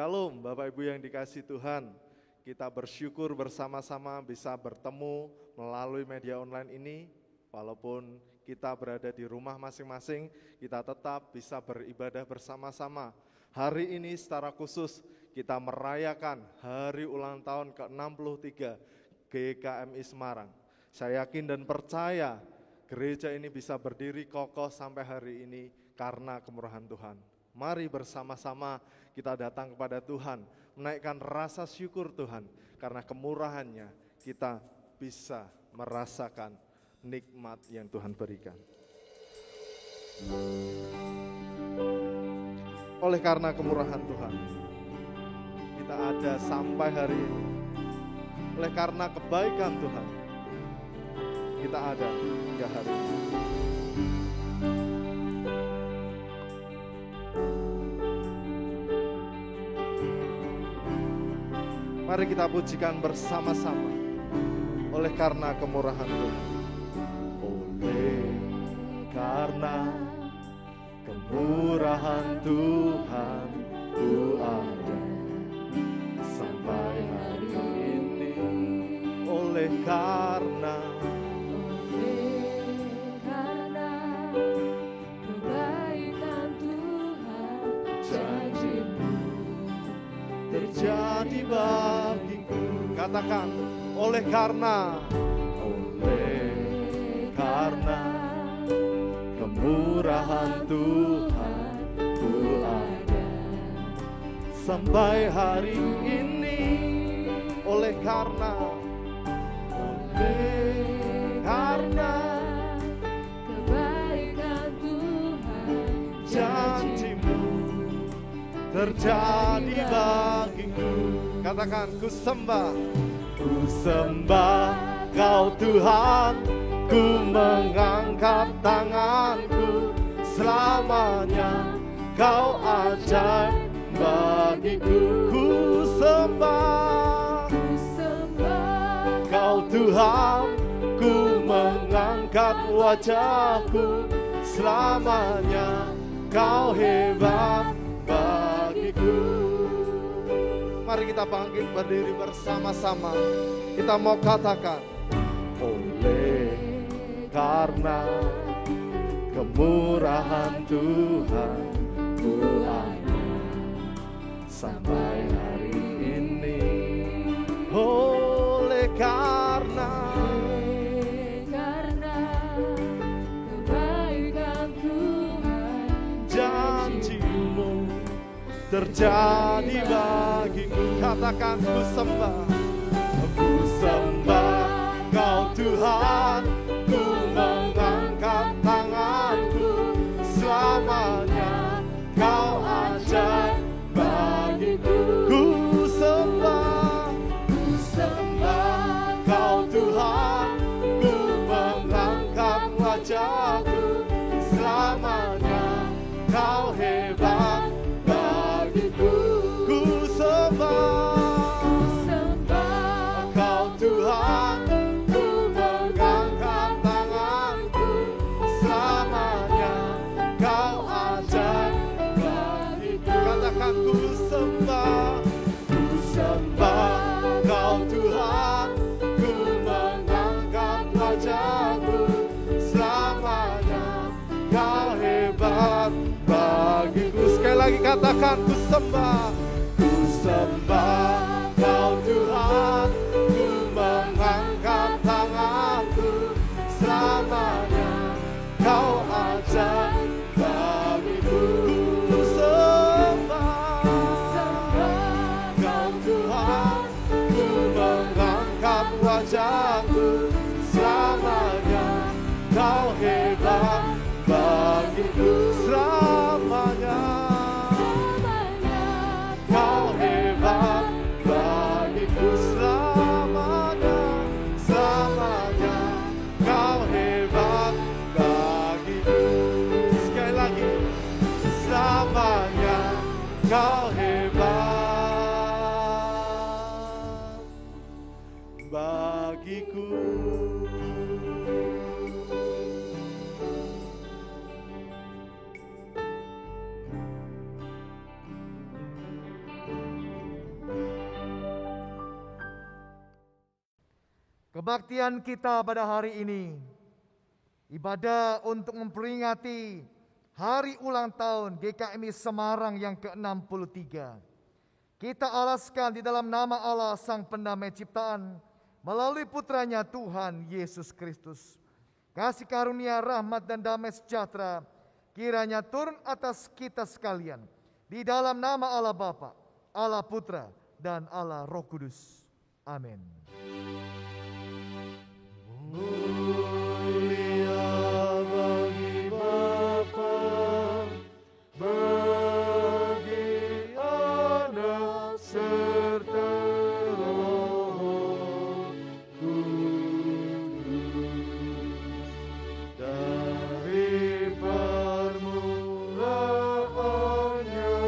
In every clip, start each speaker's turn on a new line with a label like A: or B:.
A: Shalom Bapak Ibu yang dikasihi Tuhan. Kita bersyukur bersama-sama bisa bertemu melalui media online ini. Walaupun kita berada di rumah masing-masing, kita tetap bisa beribadah bersama-sama. Hari ini secara khusus kita merayakan hari ulang tahun ke-63 GKMI Semarang. Saya yakin dan percaya gereja ini bisa berdiri kokoh sampai hari ini karena kemurahan Tuhan. Mari bersama-sama kita datang kepada Tuhan, menaikkan rasa syukur Tuhan, karena kemurahannya kita bisa merasakan nikmat yang Tuhan berikan. Oleh karena kemurahan Tuhan, kita ada sampai hari ini. Oleh karena kebaikan Tuhan, kita ada hingga hari ini. Mari kita pujikan bersama-sama. Oleh karena kemurahan Tuhan. Oleh karena kemurahan Tuhan, ku ada sampai hari ini. Oleh karena kebaikan Tuhan, janji-Mu terjadi bagiku. Katakan, oleh karena kemurahan Tuhan, ku ada sampai hari ini. Oleh karena kebaikan Tuhan, janji-Mu terjadi bagiku. Katakan, ku sembah Kau Tuhan, ku mengangkat tanganku. Selamanya Kau ajaib bagiku. Ku sembah Kau Tuhan, ku mengangkat wajahku. Selamanya Kau hebat bagiku. Mari kita bangkit berdiri bersama-sama. Kita mau katakan, oleh karena kemurahan Tuhan, ku ada sampai hari ini. Oleh karena kebaikan Tuhan, janji-Mu terjadi bagiku. Katakan, ku sembah Kau Tuhan, ku mengangkat tanganku. Selamanya Kau ajaib bagiku. Ku sembah Kau Tuhan, ku mengangkat wajahku. Selamanya Kau hebat bagiku. Ku sembah Kau Tuhan, ku mengangkat tanganku. Selamanya Kau ajaib bagiku. Katakan, ku sembah Kau Tuhan, ku mengangkat wajahku. Selamanya Kau hebat bagiku. Sekali lagi katakan, ku sembah Kau Tuhan, ku mengangkat tanganku. Selamanya Kau ajaib bagiku. Ku sembah Kau Tuhan, ku mengangkat wajahku. Selamanya Kau hebat bagiku. Selamanya Kau hebat bagiku. Selamanya Kau hebat bagiku. Sekali lagi, selamanya Kau hebat bagiku.
B: Kebaktian kita pada hari ini, ibadah untuk memperingati hari ulang tahun GKMI Semarang yang ke-63. Kita alaskan di dalam nama Allah Sang Pendamai Ciptaan, melalui putranya Tuhan Yesus Kristus. Kasih karunia, rahmat dan damai sejahtera kiranya turun atas kita sekalian, di dalam nama Allah Bapa, Allah Putra, dan Allah Roh Kudus. Amin.
A: Mulia bagi Bapa, bagi Anak serta Roh Kudus, dari permulaannya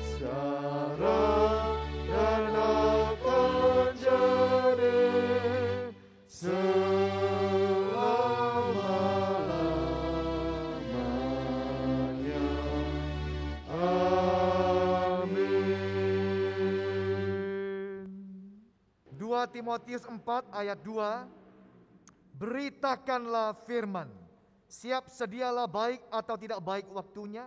A: sekarang dan akan jadi selama-lamanya. Amin.
B: 2 Timotius 4 ayat 2, beritakanlah firman, siap sedialah baik atau tidak baik waktunya,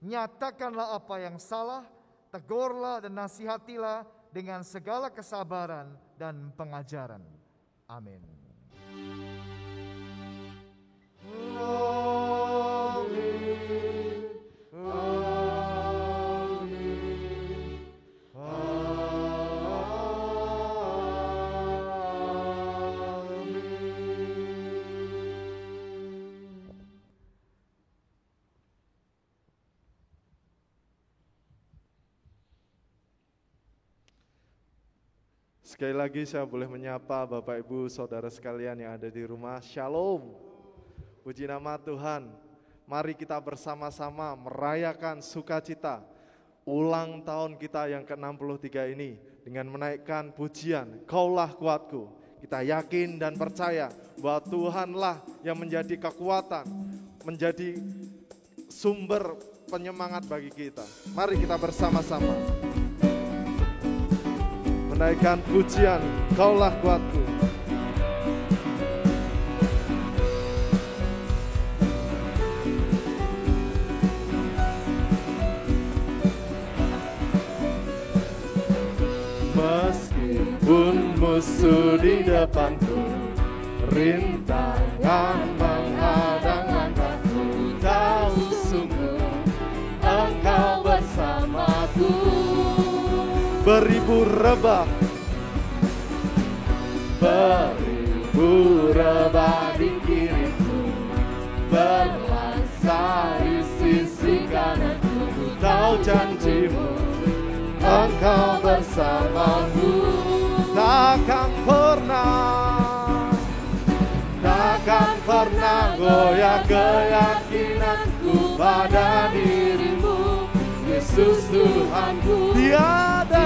B: nyatakanlah apa yang salah, tegurlah dan nasihatilah dengan segala kesabaran dan pengajaran. Amin.
A: Sekali lagi saya boleh menyapa Bapak Ibu Saudara sekalian yang ada di rumah. Shalom. Puji nama Tuhan. Mari kita bersama-sama merayakan sukacita ulang tahun kita yang ke-63 ini dengan menaikkan pujian, Kaulah kuatku. Kita yakin dan percaya bahwa Tuhanlah yang menjadi kekuatan, menjadi sumber penyemangat bagi kita. Mari kita bersama-sama menaikkan pujian, Kaulah kuatku. Meskipun musuh di depanku, rintangan menghadang langkahku, tahu sungguh Engkau bersamaku. Beribu rebah di kiriku, berlaksa di sisi kananku. Ku tahu janjimu, Engkau bersamaku. Takkan pernah goyah keyakinanku pada dirimu, Yesus Tuhanku. Tiada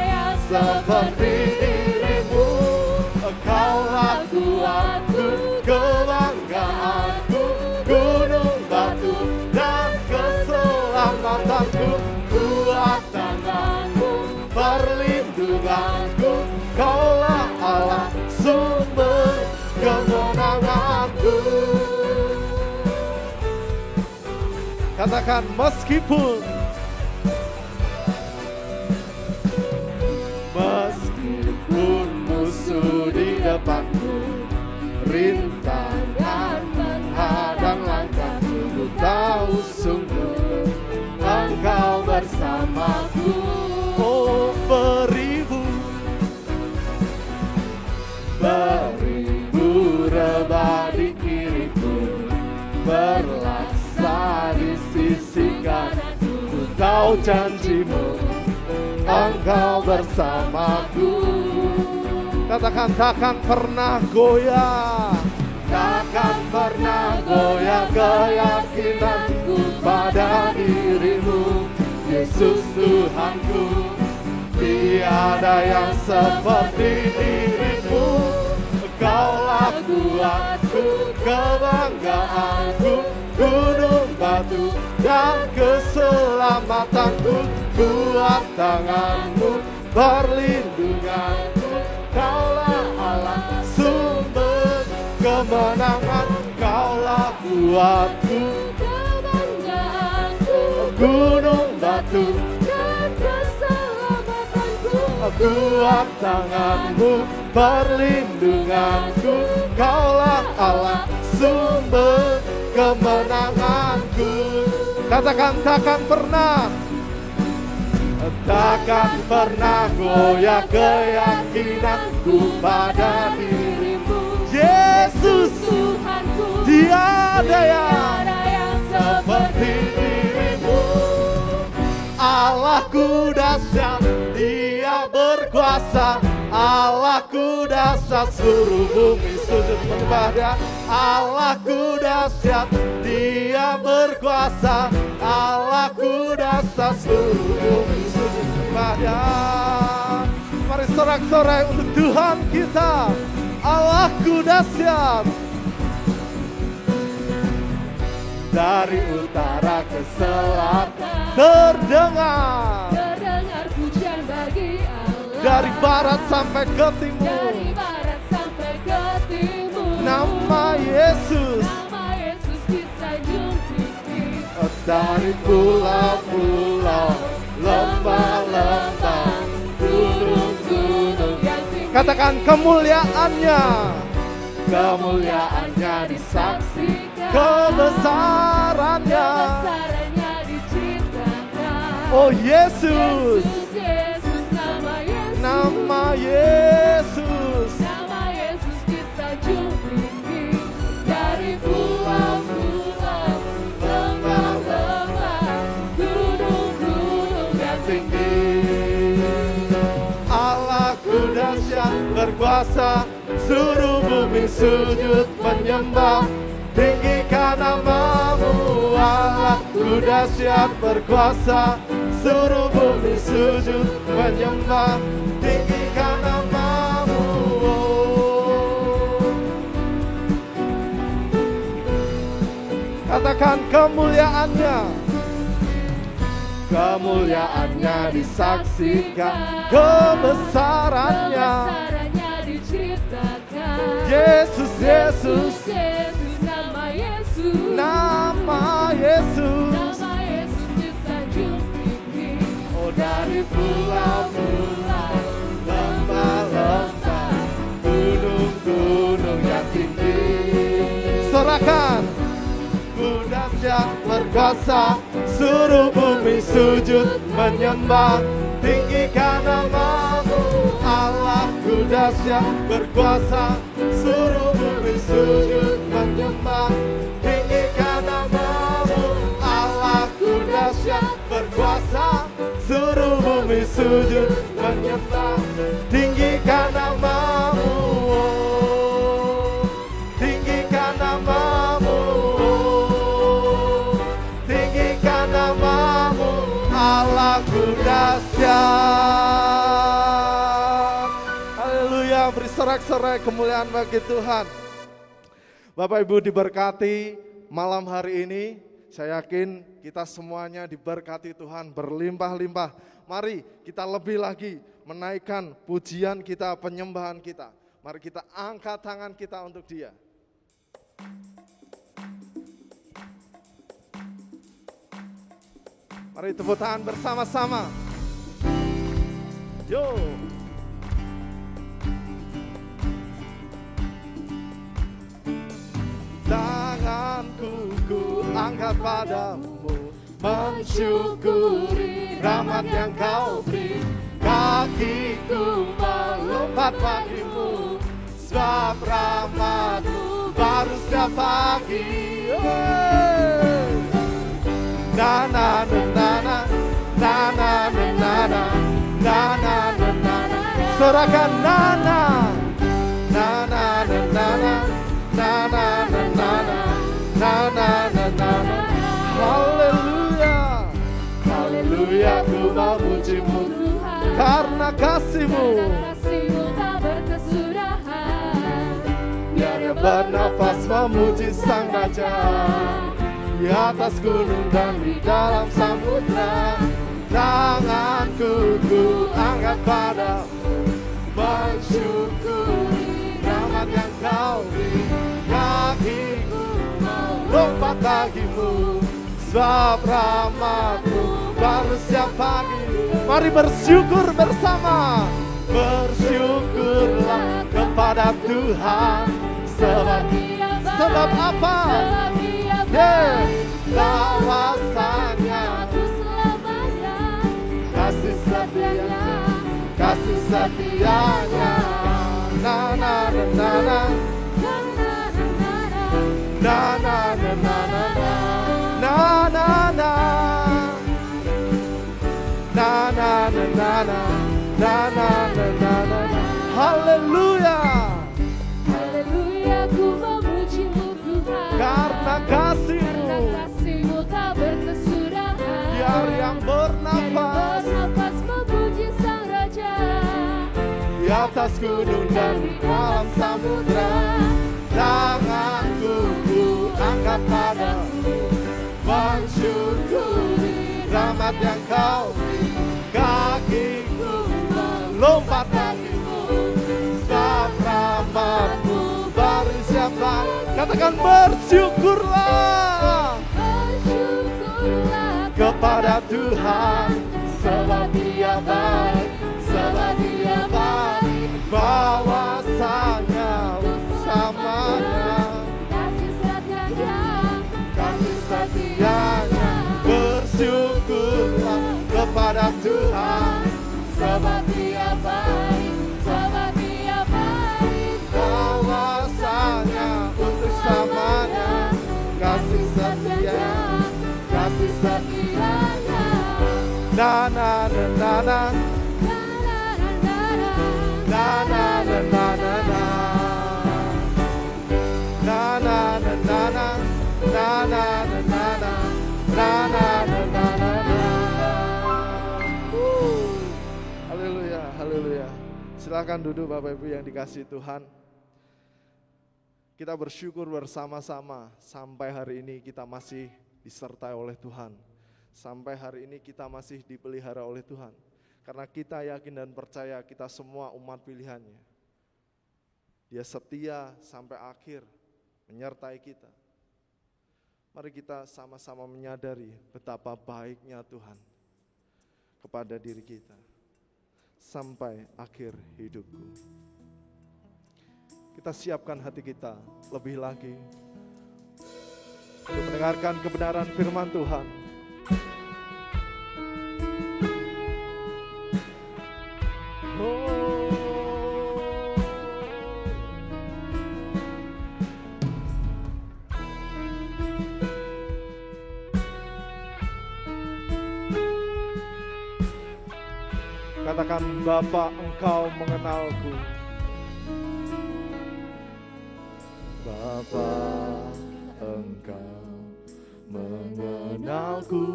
A: yang seperti dirimu. Engkaulah kuatku, kebanggaanku, gunung batu dan keselamatanku. Kuat tanganmu, perlindunganku, Kaulah Allah, sumber kemenanganku. Katakan meskipun musuh di depanku, rintangan menghadang langkahku. Ku tahu sungguh Engkau bersamaku. Oh, beribu rebah di kiriku, berlaksa di sisi kananku. Ku tahu janjimu, Engkau bersamaku. Katakan takkan pernah goyah, takkan pernah goyah keyakinanku pada dirimu, Yesus Tuhanku. Tiada yang seperti dirimu. Engkaulah kuatku, kebanggaanku, gunung batu dan keselamatanku. Kuat tanganmu, perlindunganku, Kaulah Allah, kuatku,
C: kebanggaanku,
A: gunung batu,
C: dan keselamatanku.
A: kuat tanganmu, perlindunganku, kaulah Allah, sumber kemenanganku. Katakan takkan pernah goyah keyakinanku pada dirimu. Yesus,
C: Tuhanku,
A: tiada
C: tiada yang
A: seperti dirimu. Allahku dahsyat, Dia berkuasa. Allahku dahsyat, seluruh bumi sujud menyembah Dia. Allahku dahsyat, Dia berkuasa. Allahku dahsyat, seluruh bumi sujud menyembah Dia. Mari sorak-sorai untuk Tuhan kita. Allahku dahsyat. Dari utara ke selatan terdengar
C: pujian bagi Allah.
A: dari barat sampai ke timur.
C: Dari barat sampai ke timur.
A: Nama Yesus
C: disanjung tinggi.
A: dari pulau-pulau, lembah-lembah, gunung-gunung
C: yang tinggi.
A: Katakan kemuliaannya disaksikan, kebesarannya
C: diciptakan.
A: Oh Yesus,
C: Yesus,
A: nama Yesus.
C: Nama Yesus disanjung tinggi. Dari pulau-pulau, lembah-lembah, gunung-gunung yang tinggi.
A: Allahku dahsyat berkuasa, seluruh bumi sujud menyembah, tinggikan namamu. Allahku dahsyat berkuasa, seluruh bumi sujud menyembah, tinggikan namamu. Katakan kemuliaannya disaksikan, kebesarannya
C: diciptakan.
A: Yesus,
C: Yesus, nama Yesus.
A: nama Yesus.
C: Nama Yesus disanjung tinggi.
A: Oh dari pulau-pulau, lembah-lembah, gunung-gunung yang tinggi. Sorakan, ku dahsyat berkuasa, seluruh bumi sujud menyembah, tinggikan namamu. Allahku dahsyat berkuasa, seluruh bumi sujud menyembah, tinggikan namamu. Allahku dahsyat berkuasa, seluruh bumi sujud menyembah, tinggikan namamu. Tinggikan namamu, tinggikan namamu. Allahku dahsyat. Haleluya, beri sorak-sorai kemuliaan bagi Tuhan. Bapak Ibu diberkati malam hari ini. Saya yakin kita semuanya diberkati Tuhan berlimpah-limpah. Mari kita lebih lagi menaikkan pujian kita, penyembahan kita. Mari kita angkat tangan kita untuk Dia. Mari tepuk tangan bersama-sama. Yo. Tanganku ku angkat padamu, mensyukuri rahmat yang Kau beri. Kakiku melompat bagimu, sebab rahmat-Mu baru setiap pagi. Na na na na na na na na na na na na na. Sorakan na na na na na na na na na na na na na na. Haleluya, haleluya, ku memuji-Mu karena kasih-Mu
C: tak berkesudahan.
A: Biar yang bernafas memuji Sang Raja di atas gunung dan di dalam samudra. Tanganku ku angkat padamu, mensyukuri rahmat yang Kau beri. Kakiku melompat bagimu, sebab rahmat-Mu baru setiap pagi. Mari bersyukur bersama. Bersyukurlah kepada Tuhan, sebab apa? Kawasannya kasih setianya, kasih setianya. Na na na na na na na na na na na na na na na na na na na. Haleluya,
C: Haleluya, ku memuji-Mu Tuhan.
A: karena kasih-Mu
C: Kasih-Mu tak berkesudahan.
A: biar yang bernafas
C: memuji Sang Raja.
A: di atas gunung dan di dalam samudra. Tanganku ku angkat padamu, mensyukuri rahmat yang Kau beri. Kakiku lompat bagimu, sebab rahmat-Mu baru setiap pagi. Katakan bersyukurlah kepada Tuhan, sebab Dia baik, sebab Dia baik. Bahwasanya samanya, kasih setianya. Bersyukurlah kepada Tuhan, sebab Dia baik, sebab Dia baik. Bahwasanya untuk samanya, kasih setia, kasih setianya. Na na na na na na na na na na na na na na na na na na na na. Haleluya, haleluya. Silakan duduk Bapak Ibu yang dikasihi Tuhan. Kita bersyukur bersama-sama sampai hari ini kita masih disertai oleh Tuhan. Sampai hari ini kita masih dipelihara oleh Tuhan. Karena kita yakin dan percaya kita semua umat pilihannya. Dia setia sampai akhir menyertai kita. Mari kita sama-sama menyadari betapa baiknya Tuhan kepada diri kita sampai akhir hidupku. Kita siapkan hati kita lebih lagi untuk mendengarkan kebenaran firman Tuhan. Katakan, Bapa, Engkau mengenalku. Bapa, Engkau mengenalku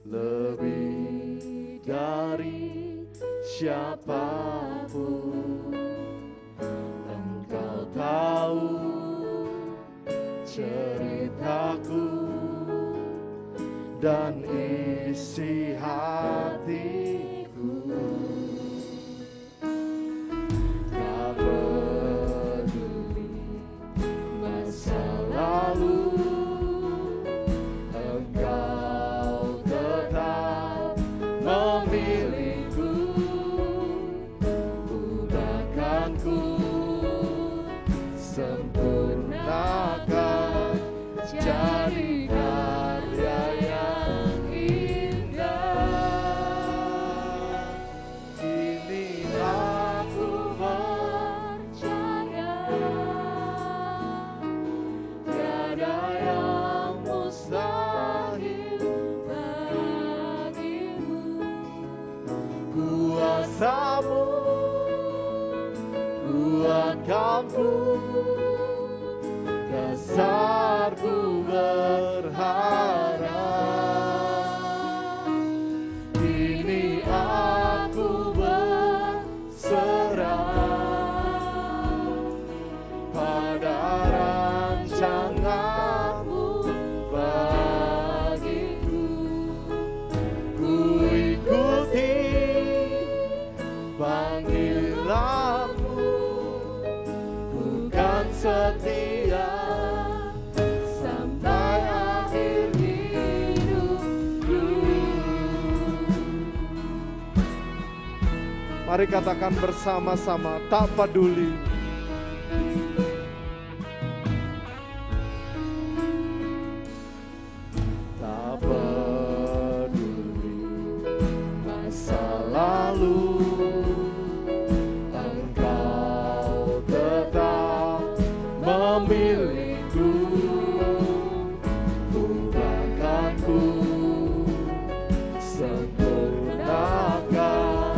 A: lebih dari siapapun. Engkau tahu ceritaku dan isi hatiku. Tak peduli masa lalu, Engkau tetap memilihku. Ubahkanku, sempurnakan jadi karya yang indah. Kini aku percaya tiada yang mustahil bagimu. Kuasa-Mu kuatkanku, dasarku berharap. Kini aku berserah pada rancangan-Mu bagiku. Ku ikuti panggilan-Mu, ku kan setia Mari katakan bersama-sama, tak peduli. Tak peduli masa lalu, Engkau tetap memilihku. Bukakanku, sempurnakan,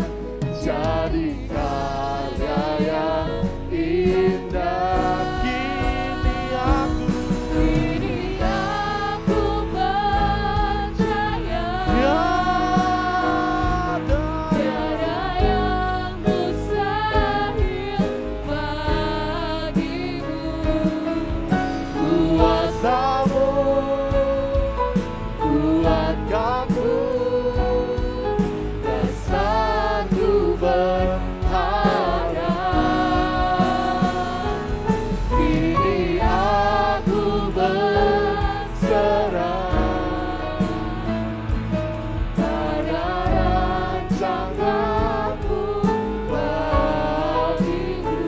A: jadi karya yang indah. Kini aku
C: percaya tiada yang mustahil bagimu.
A: kuasamu, kuatkanku, dasarku berharap. Kini aku berserah pada rancanganmu bagiku.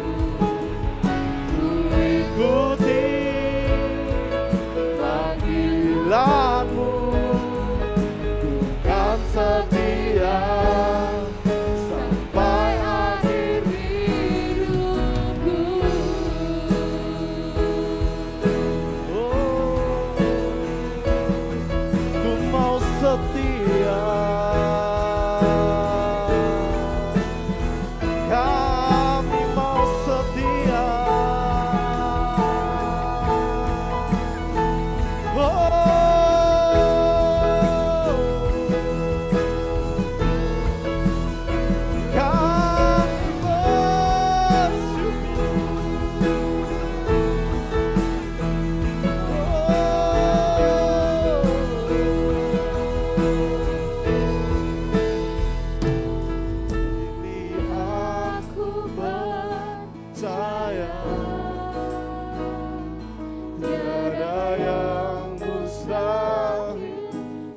A: Ku ikuti panggilanmu, ku kan setia sampai akhir
C: Hidupku
A: ku mau setia. Kami mau setia. Kami Ini aku percaya tiada yang mustahil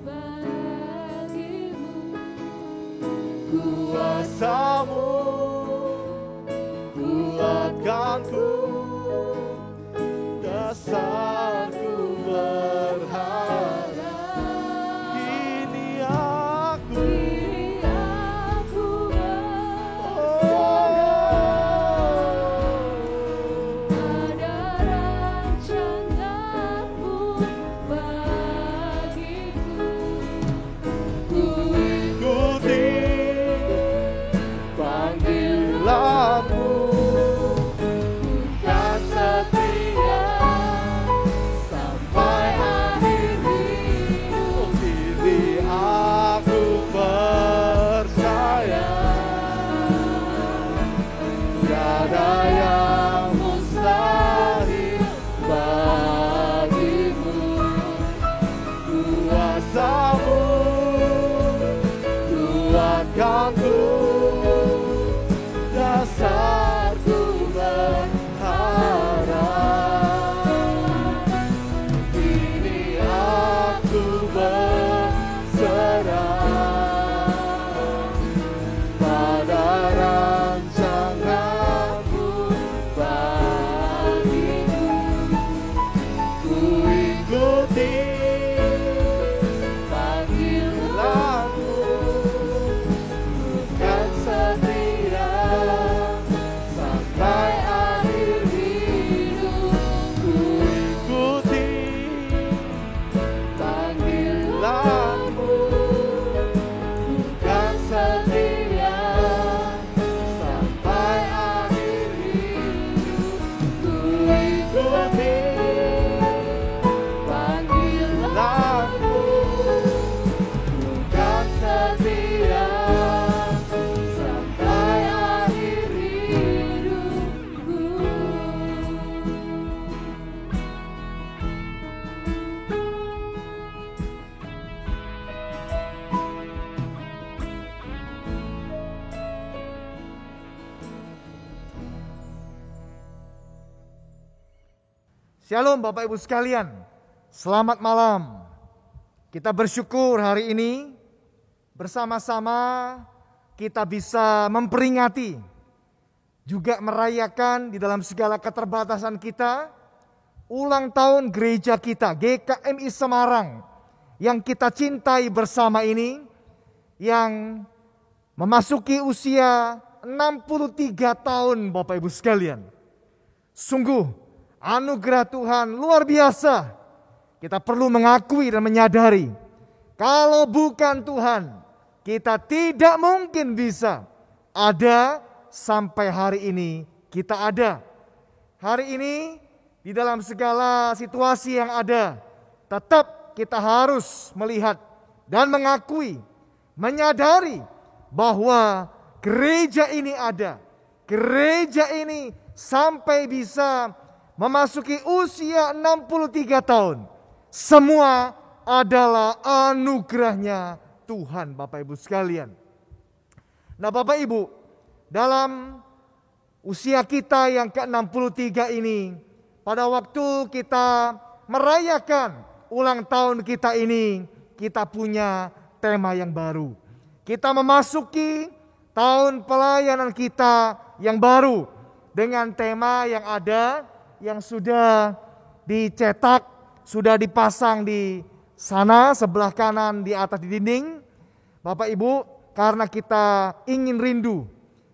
C: bagimu.
A: kuasamu, kuatkanku, dasarku berharap. Kini aku
C: Kini aku ada rancanganmu bagiku. Ku
A: ikuti panggilanmu, kan setia sampai akhir hidup. Kini aku percaya tiada yang mustahil bagimu. Kuasamu, kuatkanku, dasarku berharap. Kini aku berserah pada rancanganmu bagiku. Ku ikuti panggilanmu, kan setia sampai akhir hidup. Ku ikuti panggilanmu, kan setia sampai akhir hidup. Ku ikuti panggilanmu, kan setia sampai akhir
C: hidupku.
B: Shalom Bapak Ibu sekalian, selamat malam. Kita bersyukur hari ini bersama-sama kita bisa memperingati, juga merayakan di dalam segala keterbatasan kita, ulang tahun gereja kita, GKMI Semarang, yang kita cintai bersama ini, yang memasuki usia 63 tahun Bapak Ibu sekalian. Sungguh anugerah Tuhan luar biasa. Kita perlu mengakui dan menyadari, kalau bukan Tuhan, kita tidak mungkin bisa ada sampai hari ini kita ada. Hari ini di dalam segala situasi yang ada, tetap kita harus melihat dan mengakui, menyadari bahwa gereja ini ada. Gereja ini sampai bisa memasuki usia 63 tahun. Semua adalah anugerahnya Tuhan, Bapak Ibu sekalian. Nah Bapak Ibu, dalam usia kita yang ke-63 ini, pada waktu kita merayakan ulang tahun kita ini, kita punya tema yang baru. Kita memasuki tahun pelayanan kita yang baru dengan tema yang ada, yang sudah dicetak, sudah dipasang di sana sebelah kanan di atas di dinding. Bapak Ibu, karena kita ingin rindu,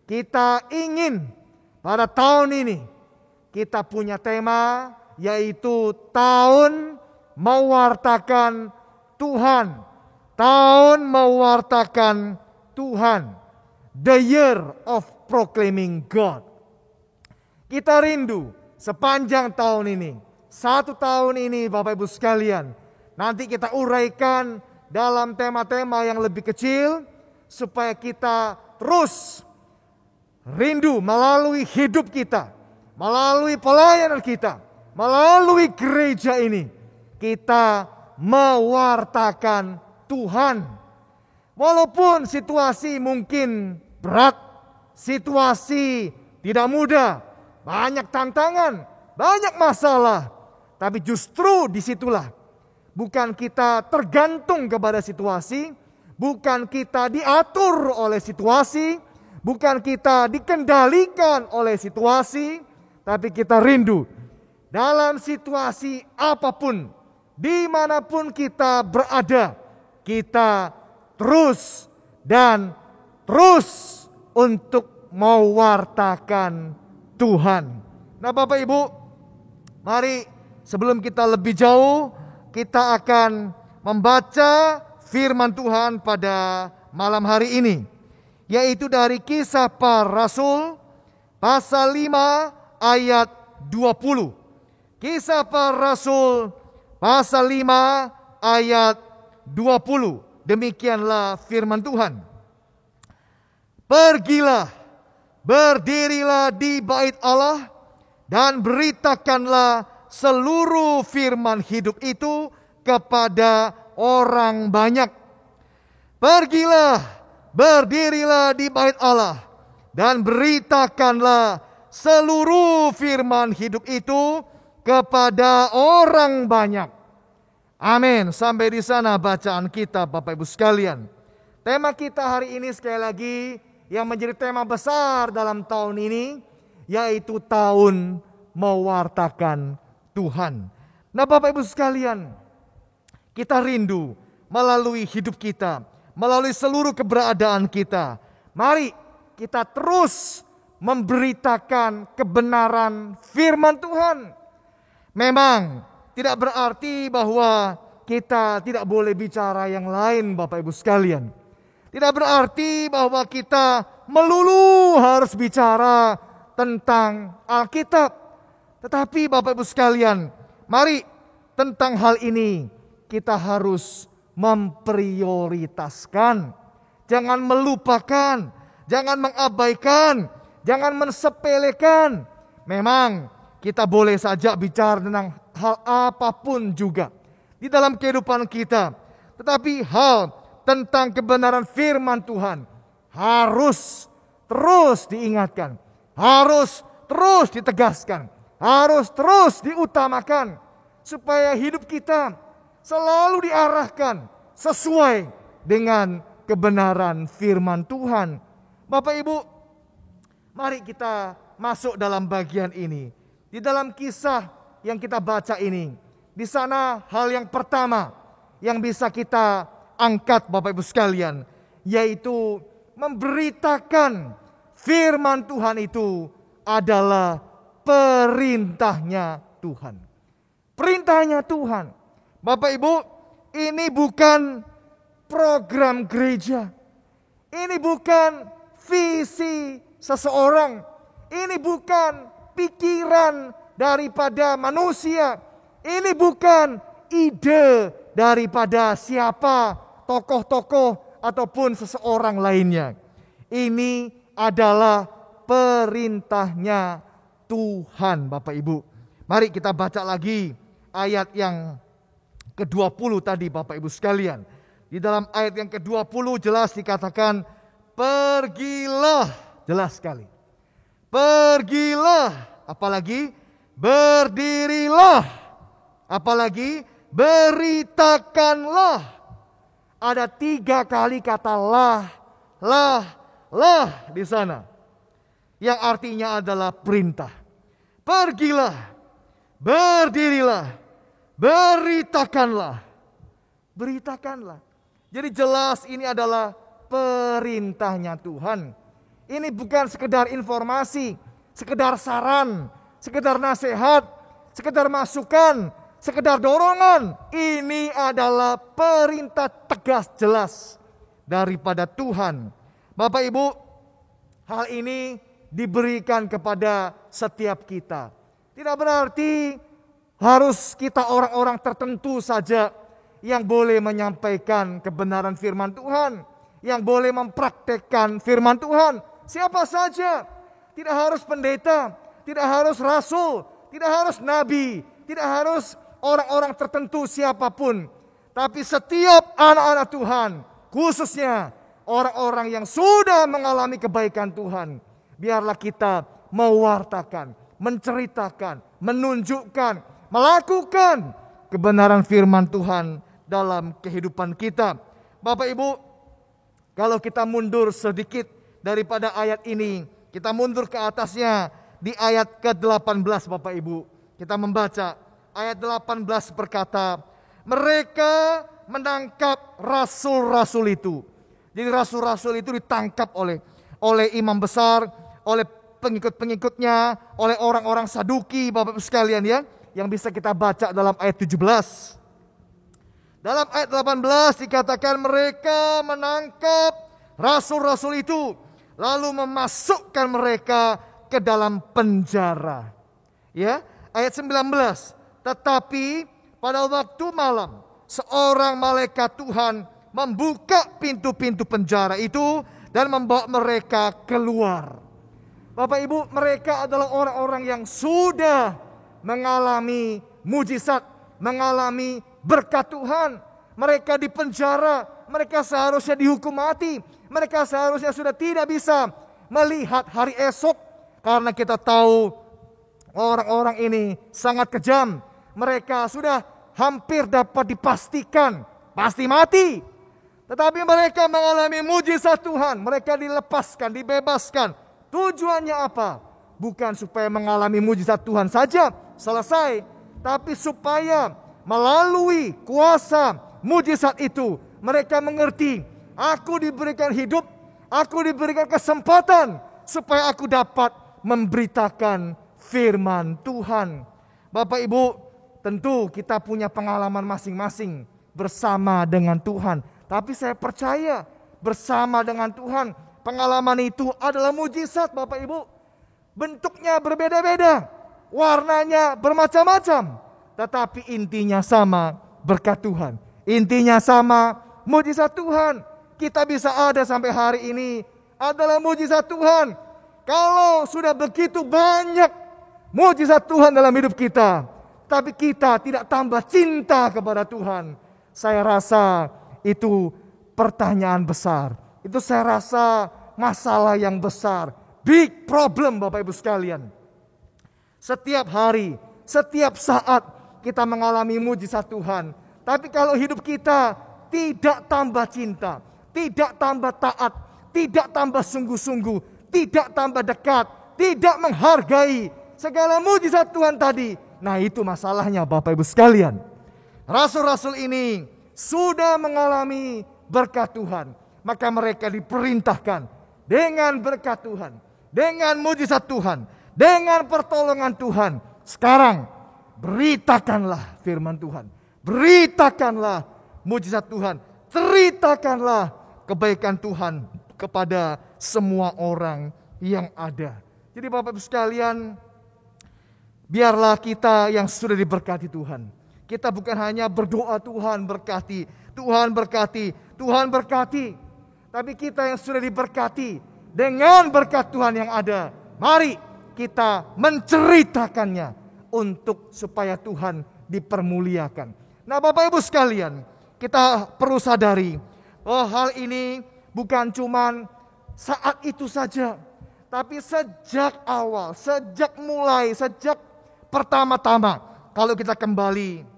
B: kita ingin pada tahun ini kita punya tema, yaitu tahun mewartakan Tuhan. Tahun mewartakan Tuhan. The year of proclaiming God. Kita rindu sepanjang tahun ini, 1 tahun ini Bapak Ibu sekalian, nanti kita uraikan dalam tema-tema yang lebih kecil, supaya kita terus rindu melalui hidup kita, melalui pelayanan kita, melalui gereja ini, kita mewartakan Tuhan. Walaupun situasi mungkin berat, situasi tidak mudah, banyak tantangan, banyak masalah, tapi justru disitulah bukan kita tergantung kepada situasi, bukan kita diatur oleh situasi, bukan kita dikendalikan oleh situasi, tapi kita rindu dalam situasi apapun, dimanapun kita berada, kita terus dan terus untuk mewartakan Tuhan. Nah Bapak Ibu, mari sebelum kita lebih jauh, kita akan membaca firman Tuhan pada malam hari ini, yaitu dari Kisah Para Rasul pasal 5 ayat 20. Kisah Para Rasul pasal 5 ayat 20. Demikianlah firman Tuhan. Pergilah, berdirilah di bait Allah, dan beritakanlah seluruh firman hidup itu kepada orang banyak. Pergilah, berdirilah di bait Allah, dan beritakanlah seluruh firman hidup itu kepada orang banyak. Amin. Sampai di sana bacaan kita Bapak Ibu sekalian. Tema kita hari ini sekali lagi yang menjadi tema besar dalam tahun ini, yaitu tahun mewartakan Tuhan. Nah Bapak Ibu sekalian, kita rindu melalui hidup kita, melalui seluruh keberadaan kita, mari kita terus memberitakan kebenaran firman Tuhan. Memang tidak berarti bahwa kita tidak boleh bicara yang lain Bapak Ibu sekalian. Tidak berarti bahwa kita melulu harus bicara tentang Alkitab. Tetapi Bapak Ibu sekalian, mari tentang hal ini kita harus memprioritaskan. Jangan melupakan, jangan mengabaikan, jangan mensepelekan. Memang kita boleh saja bicara tentang hal apapun juga di dalam kehidupan kita. Tetapi hal tentang kebenaran firman Tuhan harus terus diingatkan, harus terus ditegaskan, harus terus diutamakan, supaya hidup kita selalu diarahkan sesuai dengan kebenaran firman Tuhan. Bapak Ibu, mari kita masuk dalam bagian ini. Di dalam kisah yang kita baca ini, di sana hal yang pertama yang bisa kita angkat Bapak Ibu sekalian, yaitu memberitakan firman Tuhan itu adalah perintahnya Tuhan. Perintahnya Tuhan. Bapak Ibu, ini bukan program gereja. Ini bukan visi seseorang. Ini bukan pikiran daripada manusia. Ini bukan ide daripada siapa, tokoh-tokoh ataupun seseorang lainnya. Ini adalah perintahnya Tuhan, Bapak Ibu. Mari kita baca lagi ayat yang ke-20 tadi, Bapak Ibu sekalian. Di dalam ayat yang ke-20 jelas dikatakan, pergilah, jelas sekali. Pergilah, apalagi berdirilah, apalagi beritakanlah. Ada 3 kali kata lah di sana, yang artinya adalah perintah. Pergilah, berdirilah, beritakanlah. Beritakanlah. Jadi jelas ini adalah perintahnya Tuhan. Ini bukan sekedar informasi, sekedar saran, sekedar nasihat, sekedar masukan, sekedar dorongan. Ini adalah perintah tegas jelas daripada Tuhan. Bapak Ibu, hal ini diberikan kepada setiap kita. Tidak berarti harus kita orang-orang tertentu saja yang boleh menyampaikan kebenaran firman Tuhan, yang boleh mempraktekkan firman Tuhan. Siapa saja, tidak harus pendeta, tidak harus rasul, tidak harus nabi, tidak harus orang-orang tertentu siapapun. Tapi setiap anak-anak Tuhan, khususnya orang-orang yang sudah mengalami kebaikan Tuhan, biarlah kita mewartakan, menceritakan, menunjukkan, melakukan kebenaran firman Tuhan dalam kehidupan kita. Bapak Ibu, kalau kita mundur sedikit daripada ayat ini, kita mundur ke atasnya di ayat ke-18 Bapak Ibu. Kita membaca ayat 18 berkata, mereka menangkap rasul-rasul itu. Jadi rasul-rasul itu ditangkap oleh imam besar, oleh pengikut-pengikutnya, oleh orang-orang Saduki, Bapak Ibu sekalian ya, yang bisa kita baca dalam ayat 17. Dalam ayat 18 dikatakan mereka menangkap rasul-rasul itu, lalu memasukkan mereka ke dalam penjara. Ya, ayat 19. Tetapi pada waktu malam, seorang malaikat Tuhan membuka pintu-pintu penjara itu dan membawa mereka keluar. Bapak Ibu, mereka adalah orang-orang yang sudah mengalami mujizat, mengalami berkat Tuhan. Mereka di penjara, mereka seharusnya dihukum mati. Mereka seharusnya sudah tidak bisa melihat hari esok. Karena kita tahu orang-orang ini sangat kejam. Mereka sudah hampir dapat dipastikan pasti mati. Tetapi mereka mengalami mujizat Tuhan. Mereka dilepaskan, dibebaskan. Tujuannya apa? Bukan supaya mengalami mujizat Tuhan saja, selesai. Tapi supaya melalui kuasa mujizat itu, mereka mengerti, aku diberikan hidup, aku diberikan kesempatan, supaya aku dapat memberitakan firman Tuhan. Bapak Ibu, tentu kita punya pengalaman masing-masing bersama dengan Tuhan. Tapi saya percaya bersama dengan Tuhan, pengalaman itu adalah mujizat Bapak Ibu. Bentuknya berbeda-beda, warnanya bermacam-macam, tetapi intinya sama, berkat Tuhan. Intinya sama, mujizat Tuhan. Kita bisa ada sampai hari ini adalah mujizat Tuhan. Kalau sudah begitu banyak mujizat Tuhan dalam hidup kita, tapi kita tidak tambah cinta kepada Tuhan, saya rasa itu pertanyaan besar. Itu saya rasa masalah yang besar. Big problem Bapak Ibu sekalian. Setiap hari, setiap saat kita mengalami mujizat Tuhan. Tapi kalau hidup kita tidak tambah cinta, tidak tambah taat, tidak tambah sungguh-sungguh, tidak tambah dekat, tidak menghargai segala mujizat Tuhan tadi. Nah, itu masalahnya Bapak Ibu sekalian. Rasul-rasul ini sudah mengalami berkat Tuhan, maka mereka diperintahkan dengan berkat Tuhan, dengan mujizat Tuhan, dengan pertolongan Tuhan. Sekarang beritakanlah firman Tuhan, beritakanlah mujizat Tuhan, ceritakanlah kebaikan Tuhan kepada semua orang yang ada. Jadi Bapak Ibu sekalian, biarlah kita yang sudah diberkati Tuhan, kita bukan hanya berdoa Tuhan berkati, Tuhan berkati, Tuhan berkati, tapi kita yang sudah diberkati dengan berkat Tuhan yang ada, mari kita menceritakannya untuk supaya Tuhan dipermuliakan. Nah Bapak Ibu sekalian, kita perlu sadari bahwa hal ini bukan cuman saat itu saja, tapi sejak awal, sejak mulai, sejak pertama-tama, kalau kita kembali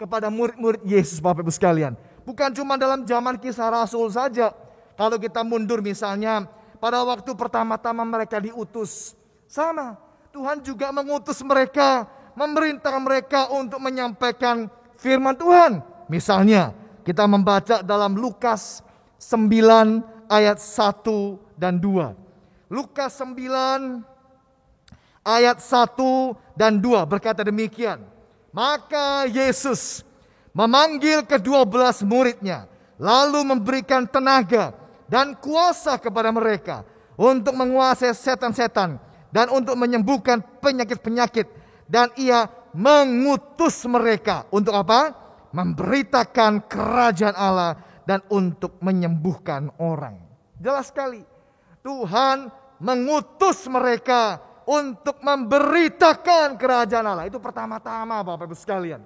B: kepada murid-murid Yesus Bapak Ibu sekalian, bukan cuma dalam zaman Kisah Rasul saja. Kalau kita mundur misalnya pada waktu pertama-tama mereka diutus, sama Tuhan juga mengutus mereka, memerintah mereka untuk menyampaikan firman Tuhan. Misalnya kita membaca dalam Lukas 9 ayat 1 dan 2. Lukas 9 ayat 1 dan 2 berkata demikian. Maka Yesus memanggil ke-12 muridnya, lalu memberikan tenaga dan kuasa kepada mereka untuk menguasai setan-setan dan untuk menyembuhkan penyakit-penyakit. Dan ia mengutus mereka untuk apa? Memberitakan kerajaan Allah dan untuk menyembuhkan orang. Jelas sekali, Tuhan mengutus mereka untuk memberitakan kerajaan Allah. Itu pertama-tama Bapak Ibu sekalian.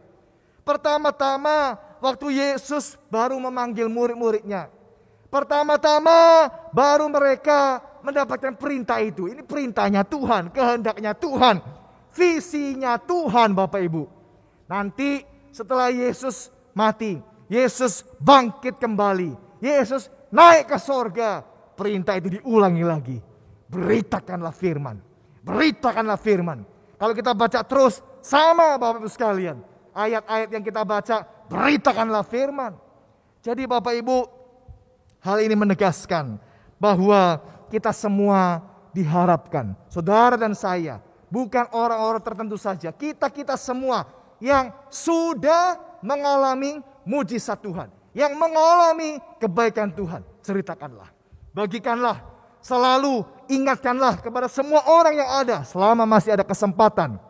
B: Pertama-tama waktu Yesus baru memanggil murid-muridnya. Pertama-tama baru mereka mendapatkan perintah itu. Ini perintahnya Tuhan, kehendaknya Tuhan, visinya Tuhan Bapak Ibu. Nanti setelah Yesus mati, Yesus bangkit kembali, Yesus naik ke sorga, perintah itu diulangi lagi. Beritakanlah firman, beritakanlah firman. Kalau kita baca terus, sama Bapak Ibu sekalian, ayat-ayat yang kita baca, beritakanlah firman. Jadi Bapak Ibu, hal ini menegaskan bahwa kita semua diharapkan, saudara dan saya, bukan orang-orang tertentu saja, kita semua yang sudah mengalami mujizat Tuhan, yang mengalami kebaikan Tuhan, ceritakanlah, bagikanlah, selalu ingatkanlah kepada semua orang yang ada selama masih ada kesempatan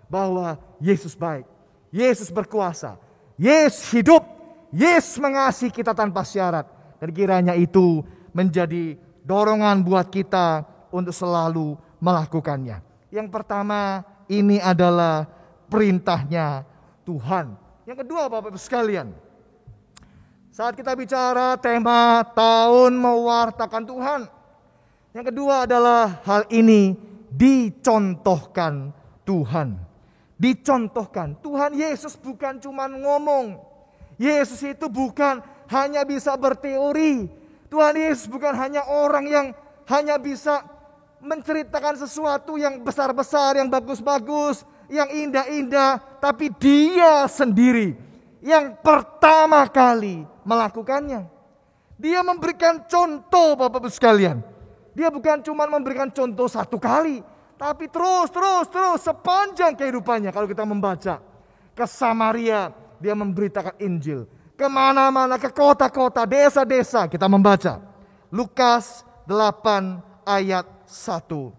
B: bahwa Yesus baik, Yesus berkuasa, Yesus hidup, Yesus mengasihi kita tanpa syarat. Dan kiranya itu menjadi dorongan buat kita untuk selalu melakukannya. Yang pertama, ini adalah perintahnya Tuhan. Yang kedua Bapak Ibu sekalian, saat kita bicara tema tahun mewartakan Tuhan, yang kedua adalah hal ini dicontohkan Tuhan. Dicontohkan. Tuhan Yesus bukan cuma ngomong. Yesus itu bukan hanya bisa berteori. Tuhan Yesus bukan hanya orang yang hanya bisa menceritakan sesuatu yang besar-besar, yang bagus-bagus, yang indah-indah. Tapi dia sendiri yang pertama kali melakukannya. Dia memberikan contoh Bapak Ibu sekalian. Dia bukan cuma memberikan contoh satu kali, tapi terus sepanjang kehidupannya. Kalau kita membaca ke Samaria, dia memberitakan Injil. Kemana-mana, ke kota-kota, desa-desa, kita membaca. Lukas 8 ayat 1.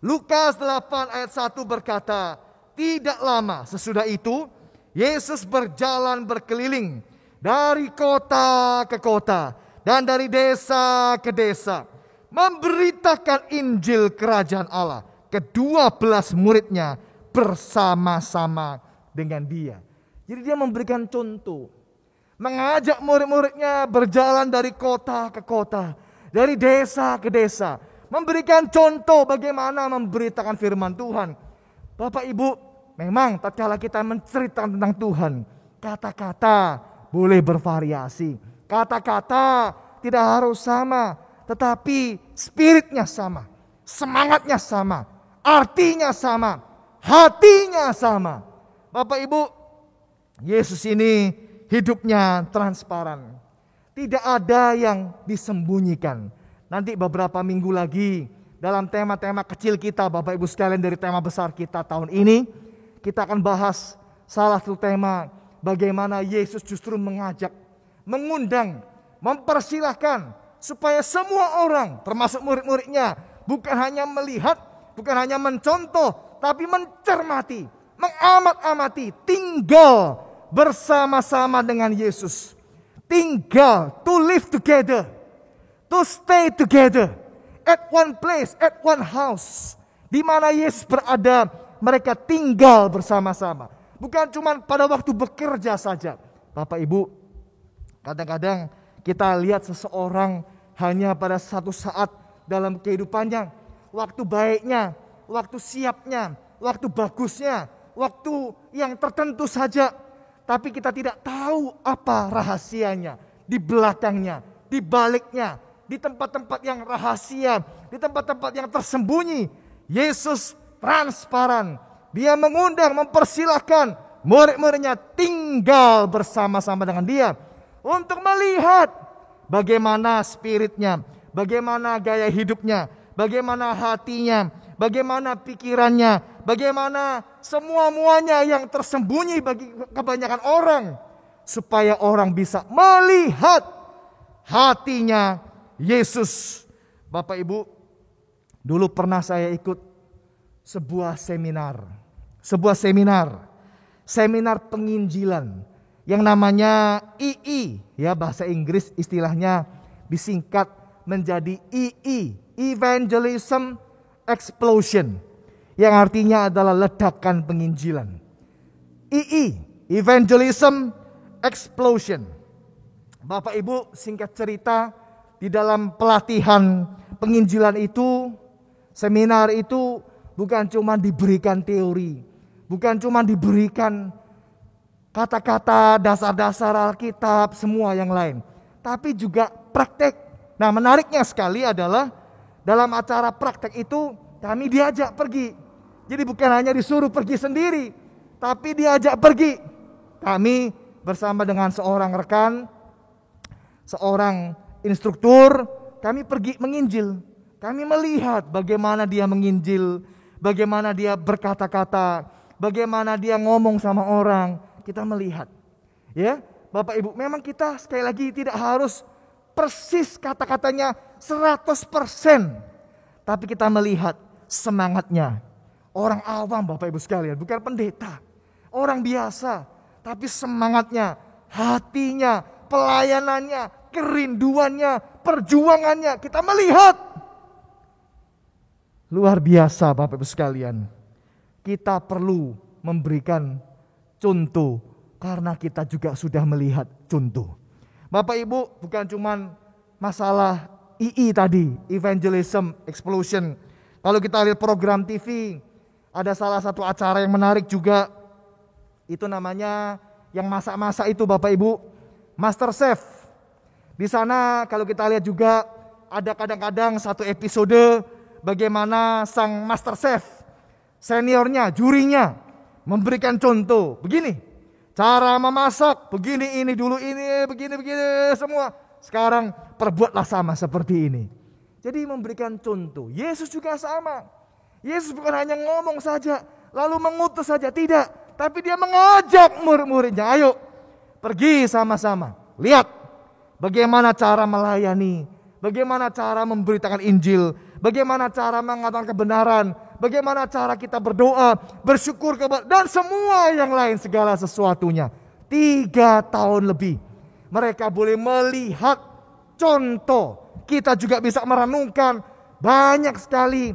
B: Lukas 8 ayat 1 berkata, tidak lama sesudah itu, Yesus berjalan berkeliling dari kota ke kota dan dari desa ke desa, memberitakan Injil kerajaan Allah. Ke-12 muridnya bersama-sama dengan dia. Jadi dia memberikan contoh, mengajak murid-muridnya berjalan dari kota ke kota, dari desa ke desa, memberikan contoh bagaimana memberitakan firman Tuhan. Bapak Ibu, memang tatkala kita menceritakan tentang Tuhan, kata-kata boleh bervariasi, kata-kata tidak harus sama, tetapi spiritnya sama, semangatnya sama, artinya sama, hatinya sama. Bapak Ibu, Yesus ini hidupnya transparan. Tidak ada yang disembunyikan. Nanti beberapa minggu lagi dalam tema-tema kecil kita, Bapak Ibu sekalian, dari tema besar kita tahun ini, kita akan bahas salah satu tema bagaimana Yesus justru mengajak, mengundang, mempersilahkan supaya semua orang termasuk murid-muridnya bukan hanya melihat, bukan hanya mencontoh, tapi mencermati, mengamat-amati, tinggal bersama-sama dengan Yesus. Tinggal, to live together, to stay together, at one place, at one house. Di mana Yesus berada, mereka tinggal bersama-sama. Bukan cuma pada waktu bekerja saja. Bapak Ibu, kadang-kadang kita lihat seseorang hanya pada satu saat dalam kehidupannya. Waktu baiknya, waktu siapnya, waktu bagusnya, waktu yang tertentu saja. Tapi kita tidak tahu apa rahasianya di belakangnya, di baliknya, di tempat-tempat yang rahasia, di tempat-tempat yang tersembunyi. Yesus transparan. Dia mengundang, mempersilahkan murid-muridnya tinggal bersama-sama dengan dia untuk melihat bagaimana spiritnya, bagaimana gaya hidupnya, bagaimana hatinya, bagaimana pikirannya, bagaimana semua-muanya yang tersembunyi bagi kebanyakan orang, supaya orang bisa melihat hatinya Yesus. Bapak Ibu, dulu pernah saya ikut sebuah seminar penginjilan yang namanya II, ya bahasa Inggris istilahnya disingkat menjadi II, Evangelism Explosion, yang artinya adalah ledakan penginjilan. II, Evangelism Explosion. Bapak Ibu, singkat cerita, di dalam pelatihan penginjilan itu, seminar itu bukan cuma diberikan teori, bukan cuma diberikan kata-kata dasar-dasar Alkitab, semua yang lain, tapi juga praktek. Nah, menariknya sekali adalah dalam acara praktek itu kami diajak pergi. Jadi bukan hanya disuruh pergi sendiri, tapi diajak pergi. Kami bersama dengan seorang rekan, seorang instruktur, kami pergi menginjil. Kami melihat bagaimana dia menginjil, bagaimana dia berkata-kata, bagaimana dia ngomong sama orang. Kita melihat, ya Bapak Ibu, memang kita sekali lagi tidak harus persis kata-katanya 100%, tapi kita melihat semangatnya. Orang awam Bapak Ibu sekalian, bukan pendeta, orang biasa, tapi semangatnya, hatinya, pelayanannya, kerinduannya, perjuangannya, kita melihat. Luar biasa Bapak Ibu sekalian. Kita perlu memberikan contoh karena kita juga sudah melihat contoh. Bapak Ibu, bukan cuma masalah II tadi, Evangelism Explosion. Kalau kita lihat program TV, ada salah satu acara yang menarik juga. Itu namanya yang masak-masak itu Bapak Ibu, Master Chef. Di sana kalau kita lihat juga ada kadang-kadang satu episode bagaimana sang Master Chef, seniornya, jurinya memberikan contoh. Begini, cara memasak, begini, ini dulu, ini, begini, semua. Sekarang perbuatlah sama seperti ini. Jadi memberikan contoh. Yesus juga sama. Yesus bukan hanya ngomong saja, lalu mengutus saja, tidak. Tapi dia mengajak murid-muridnya, ayo pergi sama-sama. Lihat bagaimana cara melayani, bagaimana cara memberitakan Injil, bagaimana cara mengatakan kebenaran, bagaimana cara kita berdoa, bersyukur kepada, dan semua yang lain, segala sesuatunya. 3 tahun lebih mereka boleh melihat contoh. Kita juga bisa merenungkan banyak sekali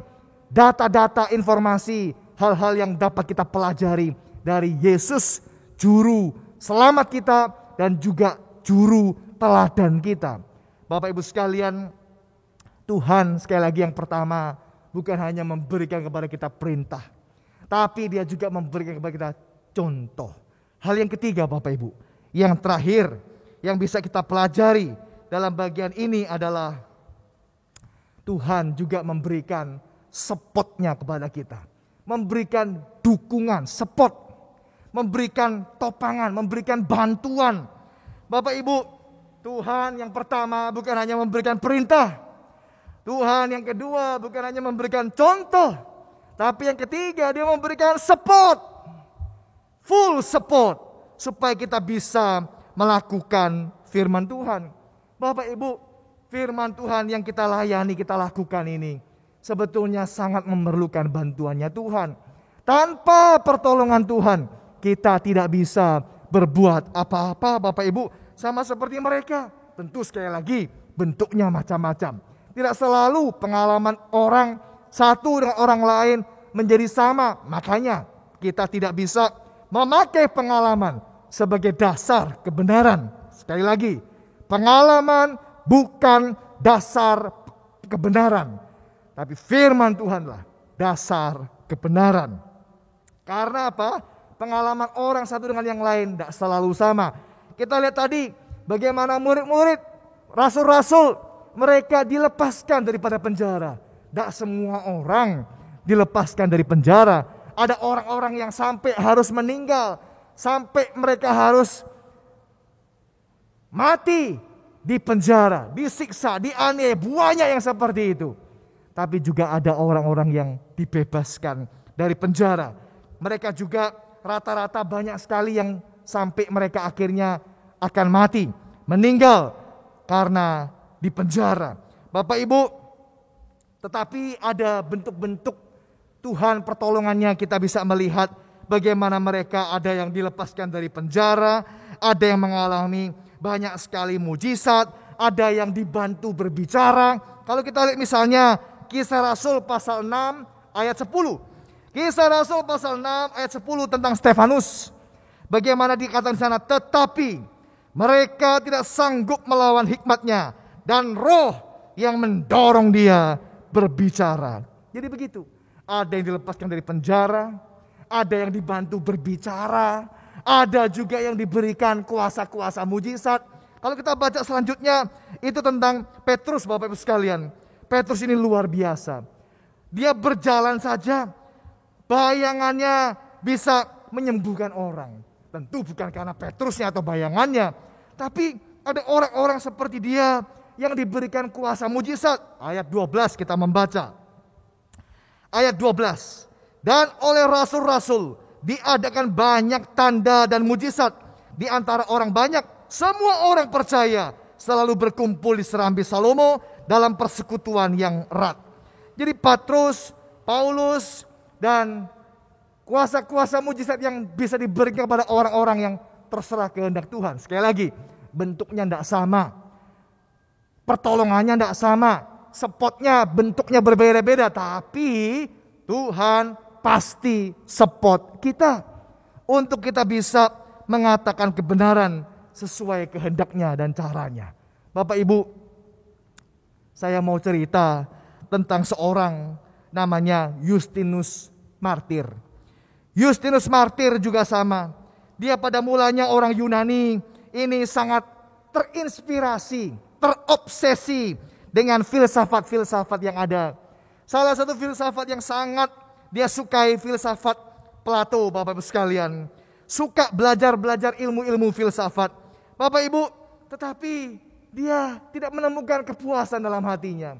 B: data-data, informasi, hal-hal yang dapat kita pelajari dari Yesus, juru selamat kita dan juga juru teladan kita. Bapak Ibu sekalian, Tuhan sekali lagi yang pertama bukan hanya memberikan kepada kita perintah, tapi dia juga memberikan kepada kita contoh. Hal yang ketiga Bapak Ibu, yang terakhir yang bisa kita pelajari dalam bagian ini adalah Tuhan juga memberikan support-Nya kepada kita. Memberikan dukungan, support. Memberikan topangan, memberikan bantuan. Bapak Ibu, Tuhan yang pertama bukan hanya memberikan perintah. Tuhan yang kedua bukan hanya memberikan contoh. Tapi yang ketiga dia memberikan support. Full support. Supaya kita bisa melakukan firman Tuhan. Bapak Ibu, firman Tuhan yang kita layani, kita lakukan ini sebetulnya sangat memerlukan bantuannya Tuhan. Tanpa pertolongan Tuhan, kita tidak bisa berbuat apa-apa, Bapak Ibu. Sama seperti mereka. Tentu sekali lagi bentuknya macam-macam. Tidak selalu pengalaman orang satu dengan orang lain menjadi sama. Makanya kita tidak bisa memakai pengalaman sebagai dasar kebenaran. Sekali lagi, pengalaman bukan dasar kebenaran. Tapi firman Tuhanlah dasar kebenaran. Karena apa? Pengalaman orang satu dengan yang lain tidak selalu sama. Kita lihat tadi bagaimana murid-murid, rasul-rasul, mereka dilepaskan daripada penjara. Tidak semua orang dilepaskan dari penjara. Ada orang-orang yang sampai harus meninggal. Sampai mereka harus mati di penjara, disiksa, dianiaya, banyak yang seperti itu. Tapi juga ada orang-orang yang dibebaskan dari penjara. Mereka juga rata-rata banyak sekali yang sampai mereka akhirnya akan mati, meninggal karena di penjara. Bapak Ibu, tetapi ada bentuk-bentuk Tuhan pertolongannya. Kita bisa melihat bagaimana mereka ada yang dilepaskan dari penjara, ada yang mengalami banyak sekali mujizat, ada yang dibantu berbicara. Kalau kita lihat misalnya Kisah Rasul pasal 6 ayat 10. Kisah Rasul pasal 6 ayat 10 tentang Stefanus. Bagaimana dikatakan di sana, tetapi mereka tidak sanggup melawan hikmatnya dan roh yang mendorong dia berbicara. Jadi begitu. Ada yang dilepaskan dari penjara, ada yang dibantu berbicara, ada juga yang diberikan kuasa-kuasa mujizat. Kalau kita baca selanjutnya, itu tentang Petrus, Bapak Ibu sekalian. Petrus ini luar biasa. Dia berjalan saja, bayangannya bisa menyembuhkan orang. Tentu bukan karena Petrusnya atau bayangannya, tapi ada orang-orang seperti dia yang diberikan kuasa mujizat. Ayat 12 kita membaca. Ayat 12. Dan oleh rasul-rasul diadakan banyak tanda dan mujizat di antara orang banyak. Semua orang percaya selalu berkumpul di serambi Salomo dalam persekutuan yang erat. Jadi Petrus, Paulus, dan kuasa-kuasa mujizat yang bisa diberikan kepada orang-orang yang terserah kehendak Tuhan. Sekali lagi, bentuknya tidak sama. Pertolongannya tidak sama. Spotnya, bentuknya berbeda-beda. Tapi Tuhan pasti support kita untuk kita bisa mengatakan kebenaran sesuai kehendaknya dan caranya. Bapak Ibu, saya mau cerita tentang seorang namanya Justinus Martir. Justinus Martir juga sama. Dia pada mulanya orang Yunani, ini sangat terinspirasi, terobsesi dengan filsafat-filsafat yang ada. Salah satu filsafat yang sangat dia sukai filsafat Plato, Bapak Ibu sekalian. Suka belajar ilmu-ilmu filsafat. Bapak Ibu, tetapi dia tidak menemukan kepuasan dalam hatinya.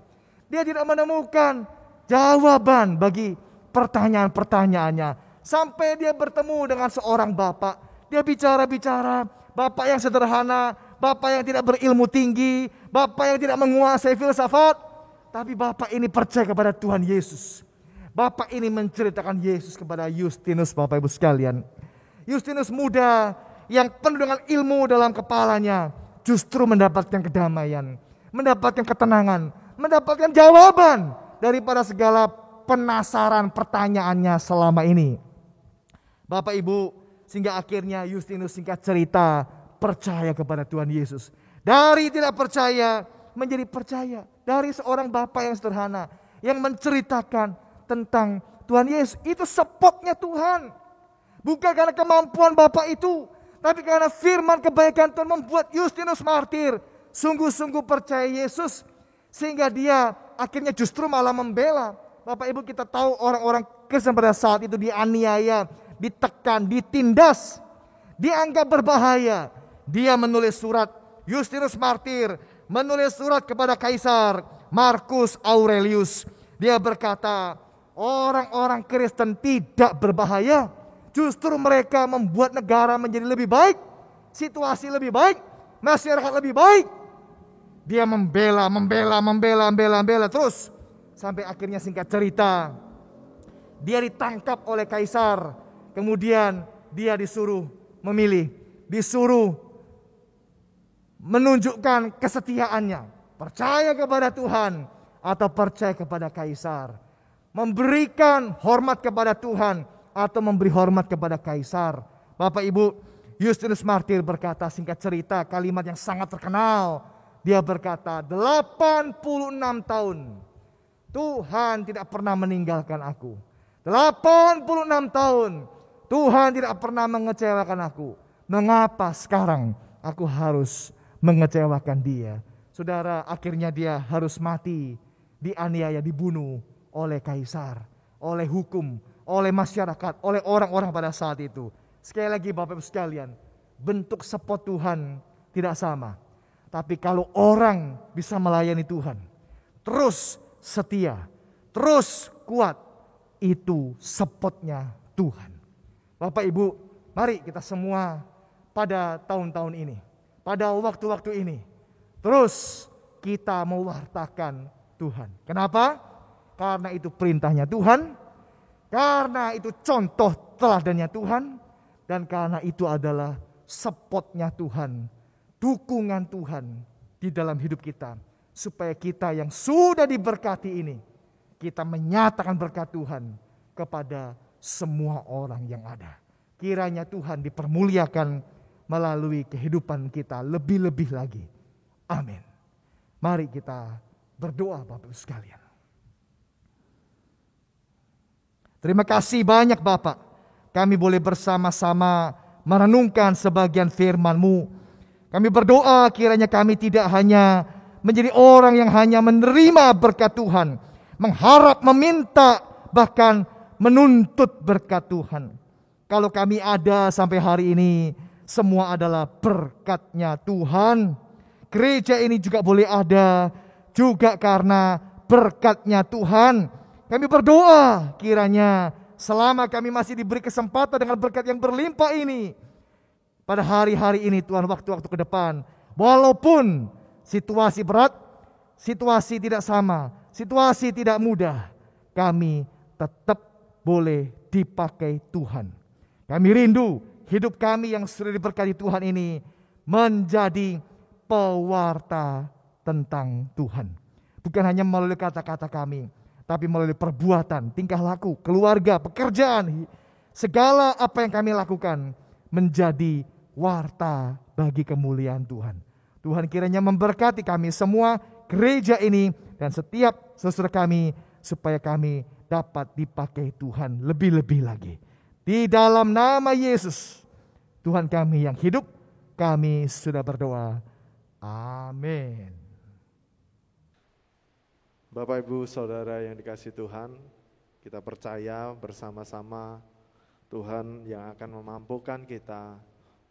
B: Dia tidak menemukan jawaban bagi pertanyaan-pertanyaannya. Sampai dia bertemu dengan seorang bapak. Dia bicara-bicara, bapak yang sederhana, bapak yang tidak berilmu tinggi, bapak yang tidak menguasai filsafat. Tapi bapak ini percaya kepada Tuhan Yesus. Bapak ini menceritakan Yesus kepada Justinus, Bapak Ibu sekalian. Justinus muda yang penuh dengan ilmu dalam kepalanya justru mendapatkan kedamaian, mendapatkan ketenangan, mendapatkan jawaban daripada segala penasaran pertanyaannya selama ini. Bapak Ibu, sehingga akhirnya Justinus singkat cerita percaya kepada Tuhan Yesus. Dari tidak percaya menjadi percaya. Dari seorang bapak yang sederhana yang menceritakan tentang Tuhan Yesus. Itu spotnya Tuhan. Bukan karena kemampuan bapak itu, tapi karena firman kebaikan Tuhan membuat Justinus Martir sungguh-sungguh percaya Yesus, sehingga dia akhirnya justru malah membela. Bapak Ibu, kita tahu orang-orang Kristen pada saat itu dianiaya, ditekan, ditindas, dianggap berbahaya. Dia menulis surat, Justinus Martir menulis surat kepada Kaisar Marcus Aurelius. Dia berkata, orang-orang Kristen tidak berbahaya, justru mereka membuat negara menjadi lebih baik, situasi lebih baik, masyarakat lebih baik. Dia membela terus sampai akhirnya, singkat cerita, dia ditangkap oleh Kaisar. Kemudian dia disuruh memilih, disuruh menunjukkan kesetiaannya, percaya kepada Tuhan atau percaya kepada Kaisar, memberikan hormat kepada Tuhan atau memberi hormat kepada Kaisar. Bapak Ibu, Justinus Martir berkata, singkat cerita, kalimat yang sangat terkenal. Dia berkata, 86 tahun Tuhan tidak pernah meninggalkan aku. 86 tahun Tuhan tidak pernah mengecewakan aku. Mengapa sekarang aku harus mengecewakan dia? Saudara, akhirnya dia harus mati, dianiaya, dibunuh oleh Kaisar, oleh hukum, oleh masyarakat, oleh orang-orang pada saat itu. Sekali lagi Bapak Ibu sekalian, bentuk spot Tuhan tidak sama. Tapi kalau orang bisa melayani Tuhan, terus setia, terus kuat, itu spotnya Tuhan. Bapak Ibu, mari kita semua pada tahun-tahun ini, pada waktu-waktu ini, terus kita mewartakan Tuhan. Kenapa? Karena itu perintahnya Tuhan, karena itu contoh teladannya Tuhan, dan karena itu adalah spotnya Tuhan, dukungan Tuhan di dalam hidup kita, supaya kita yang sudah diberkati ini, kita menyatakan berkat Tuhan kepada semua orang yang ada. Kiranya Tuhan dipermuliakan melalui kehidupan kita lebih-lebih lagi. Amin. Mari kita berdoa Bapak Ibu sekalian. Terima kasih banyak Bapak, kami boleh bersama-sama merenungkan sebagian firman-Mu. Kami berdoa kiranya kami tidak hanya menjadi orang yang hanya menerima berkat Tuhan, mengharap, meminta, bahkan menuntut berkat Tuhan. Kalau kami ada sampai hari ini, semua adalah berkat-Nya Tuhan. Gereja ini juga boleh ada juga karena berkat-Nya Tuhan. Kami berdoa kiranya selama kami masih diberi kesempatan dengan berkat yang berlimpah ini, pada hari-hari ini Tuhan, waktu-waktu ke depan, walaupun situasi berat, situasi tidak sama, situasi tidak mudah, kami tetap boleh dipakai Tuhan. Kami rindu hidup kami yang sudah diberkati Tuhan ini menjadi pewarta tentang Tuhan. Bukan hanya melalui kata-kata kami, tapi melalui perbuatan, tingkah laku, keluarga, pekerjaan, segala apa yang kami lakukan menjadi warta bagi kemuliaan Tuhan. Tuhan kiranya memberkati kami semua, gereja ini, dan setiap saudara kami, supaya kami dapat dipakai Tuhan lebih-lebih lagi. Di dalam nama Yesus, Tuhan kami yang hidup, kami sudah berdoa. Amin.
A: Bapak Ibu Saudara yang dikasihi Tuhan, kita percaya bersama-sama Tuhan yang akan memampukan kita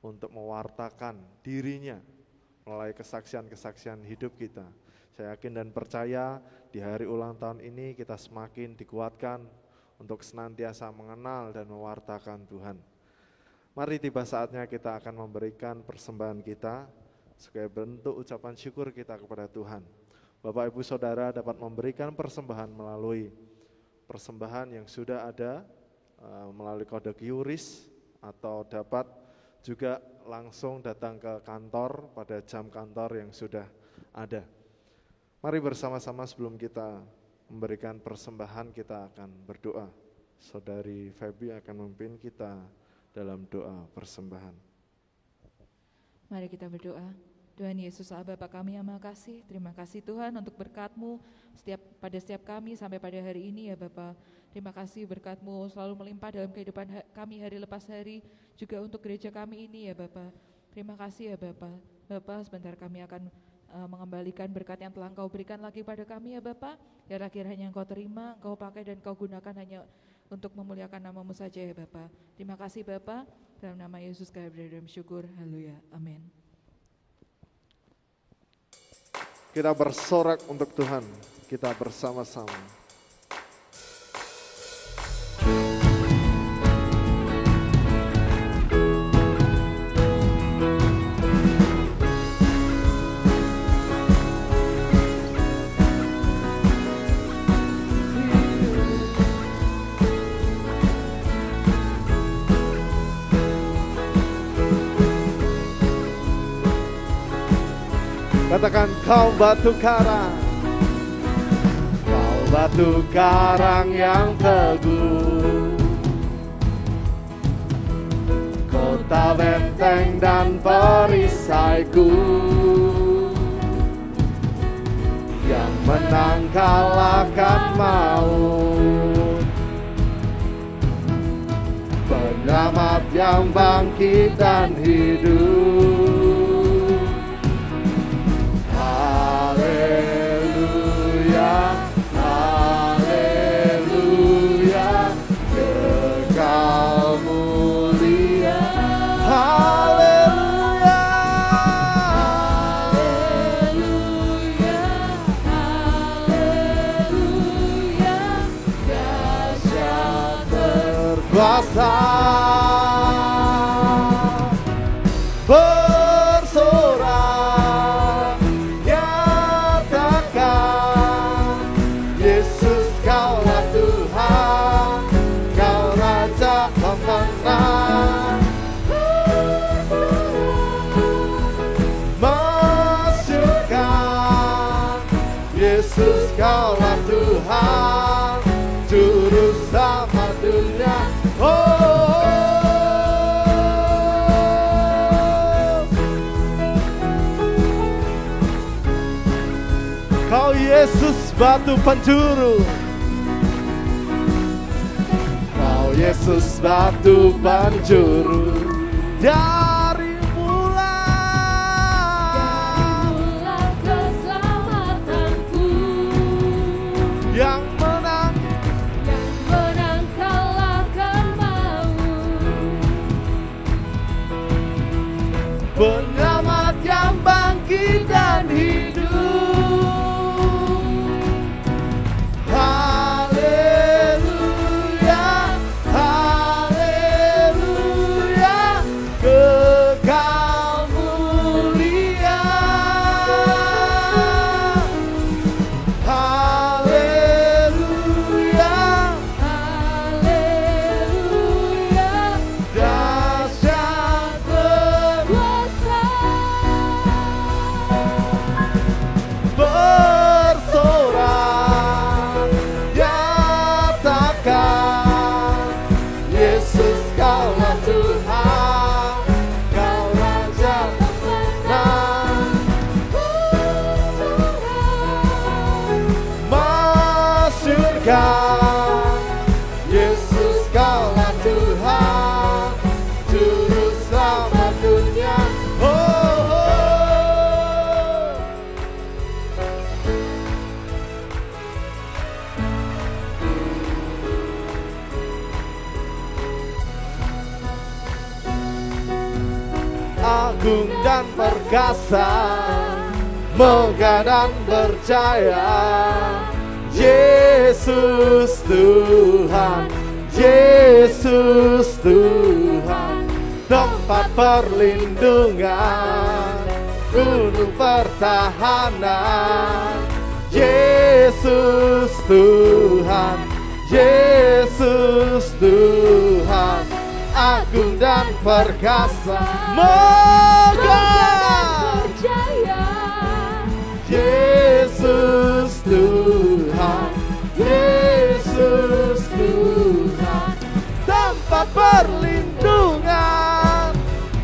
A: untuk mewartakan diri-Nya melalui kesaksian-kesaksian hidup kita. Saya yakin dan percaya di hari ulang tahun ini kita semakin dikuatkan untuk senantiasa mengenal dan mewartakan Tuhan. Mari tiba saatnya kita akan memberikan persembahan kita sebagai bentuk ucapan syukur kita kepada Tuhan. Bapak Ibu Saudara dapat memberikan persembahan melalui persembahan yang sudah ada melalui kode QRIS, atau dapat juga langsung datang ke kantor pada jam kantor yang sudah ada. Mari bersama-sama sebelum kita memberikan persembahan, kita akan berdoa. Saudari Feby akan memimpin kita dalam doa persembahan.
C: Mari kita berdoa. Tuhan Yesus Allah Bapa kami yang Maha Kasih, terima kasih Tuhan untuk berkat-Mu pada setiap kami sampai pada hari ini ya Bapa. Terima kasih berkat-Mu selalu melimpah dalam kehidupan kami hari lepas hari, juga untuk gereja kami ini ya Bapa. Terima kasih ya Bapa. Bapa, sebentar kami akan mengembalikan berkat yang telah Engkau berikan lagi pada kami ya Bapa. Biarlah kiranya Engkau terima, Engkau pakai dan Engkau gunakan hanya untuk memuliakan nama-Mu saja ya Bapa. Terima kasih Bapa, dalam nama Yesus kami berdoa syukur, haleluya, amin.
A: Kita bersorak untuk Tuhan, kita bersama-sama. Katakan kau batu karang, kau batu karang yang teguh, kota benteng dan perisaiku, yang menang kalahkan maut, penyelamat yang bangkit dan hidup. Bersorak, nyatakan Yesus kaulah Tuhan, Kau Raja pemenang. Masyurkan Yesus kaulah Tuhan, Juru Selamat dunia. Kau Yesus batu penjuru, Kau Yesus batu penjuru. Dari mulai
D: keselamatanku,
A: yang menang
D: kalahkan maut,
A: penyelamat yang bangkit dan hidup. Yesus kaulah Tuhan, Juru Selamat dunia. Agung dan perkasa, megah dan berjaya, Yesus Tuhan, Yesus Tuhan, tempat perlindungan, gunung pertahanan, Yesus Tuhan, Yesus Tuhan, agung dan perkasa, megah
D: berjaya,
A: Yesus Tuhan, Yesus Tuhan, tempat perlindungan,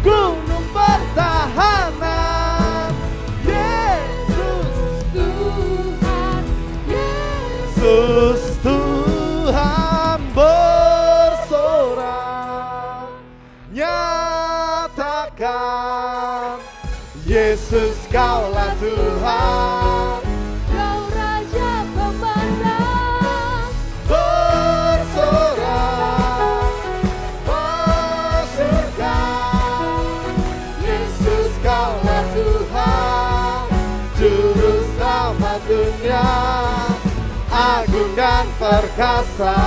A: gunung pertahanan, Yesus
D: Tuhan,
A: Yesus Tuhan, bersorak, nyatakan Yesus Yesus Kaulah Tuhan,
D: Kau Raja pemenang,
A: bersorak surga. Yesus Kaulah Tuhan, Juru Selamat dunia, agung dan perkasa,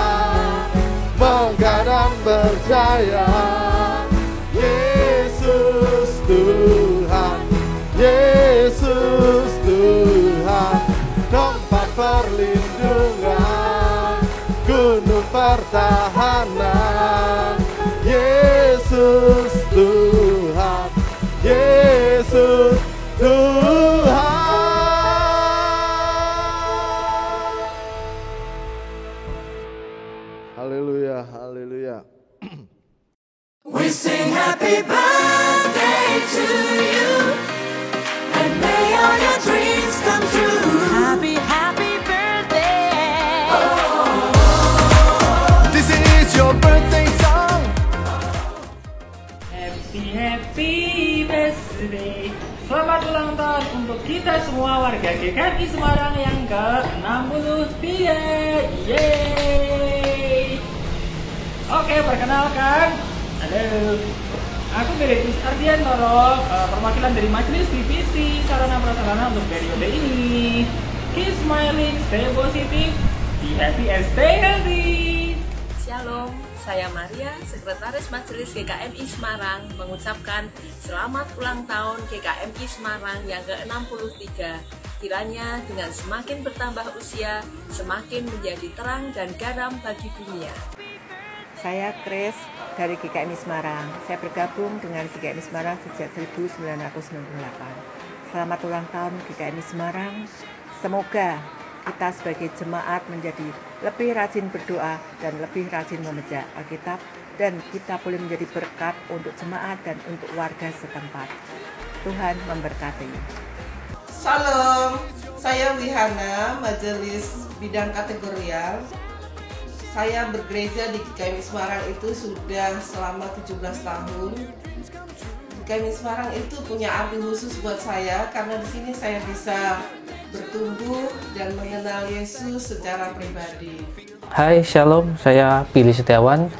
A: megah dan berjaya. Yesus Tuhan, Yesus Tuhan, tempat perlindungan, gunung pertahanan. Yesus Tuhan, Yesus Tuhan. Haleluya, haleluya.
E: We sing happy birthday to you, and may all your dreams come true. Happy, happy birthday.
A: This is your birthday song.
F: Happy, happy birthday. Selamat ulang tahun untuk kita semua warga GKMI Semarang yang ke-63. Yeay. Oke, perkenalkan. Halo. Aku Beretus Ardiantoro, perwakilan dari Majelis Divisi Sarana Prasarana untuk periode ini. Keep smiling, stay positive, be happy and stay healthy.
G: Shalom, saya Maria, Sekretaris Majelis GKMI Semarang, mengucapkan selamat ulang tahun GKMI Semarang yang ke-63. Kiranya dengan semakin bertambah usia, semakin menjadi terang dan garam bagi dunia.
H: Saya Kris dari GKMI Semarang. Saya bergabung dengan GKMI Semarang sejak 1998. Selamat ulang tahun GKMI Semarang. Semoga kita sebagai jemaat menjadi lebih rajin berdoa dan lebih rajin membaca Alkitab, dan kita boleh menjadi berkat untuk jemaat dan untuk warga setempat. Tuhan memberkati.
I: Salam, saya Wihana, Majelis Bidang Kategorial. Saya bergereja di GKMI Semarang itu sudah selama 17 tahun. GKMI Semarang itu punya arti khusus buat saya karena di sini saya bisa bertumbuh dan mengenal Yesus secara pribadi.
J: Hai, Shalom, saya Billy Setiawan,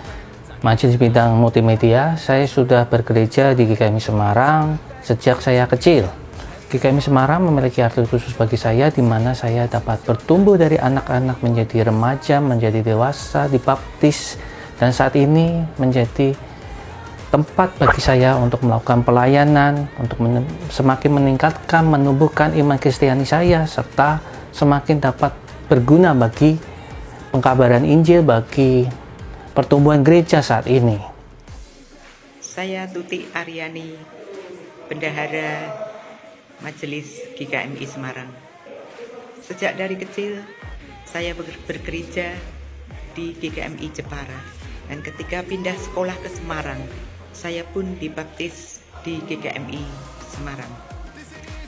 J: Majelis Bidang Multimedia. Saya sudah bergereja di GKMI Semarang sejak saya kecil. GKMI Semarang memiliki arti khusus bagi saya, di mana saya dapat bertumbuh dari anak-anak menjadi remaja, menjadi dewasa, dibaptis, dan saat ini menjadi tempat bagi saya untuk melakukan pelayanan, untuk semakin meningkatkan, menumbuhkan iman Kristiani saya, serta semakin dapat berguna bagi pengkabaran Injil, bagi pertumbuhan gereja saat ini.
H: Saya Tuti Aryani, Bendahara Majelis GKMI Semarang. Sejak dari kecil saya bergereja di GKMI Jepara, dan ketika pindah sekolah ke Semarang, saya pun dibaptis di GKMI Semarang,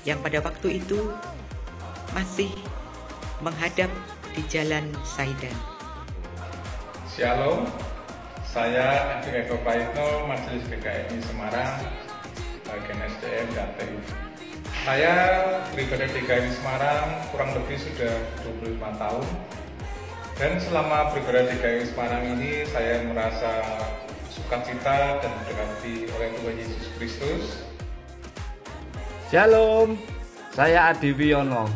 H: yang pada waktu itu masih menghadap di Jalan Saidan.
K: Shalom, saya Adi Eko Paito, Majelis GKMI Semarang, bagian SDM dan TU. Saya beribadah di GKMI Semarang kurang lebih sudah 25 tahun, dan selama beribadah di GKMI Semarang ini saya merasa sukacita dan diberkati oleh Tuhan Yesus Kristus.
L: Shalom, saya Adi Wiono,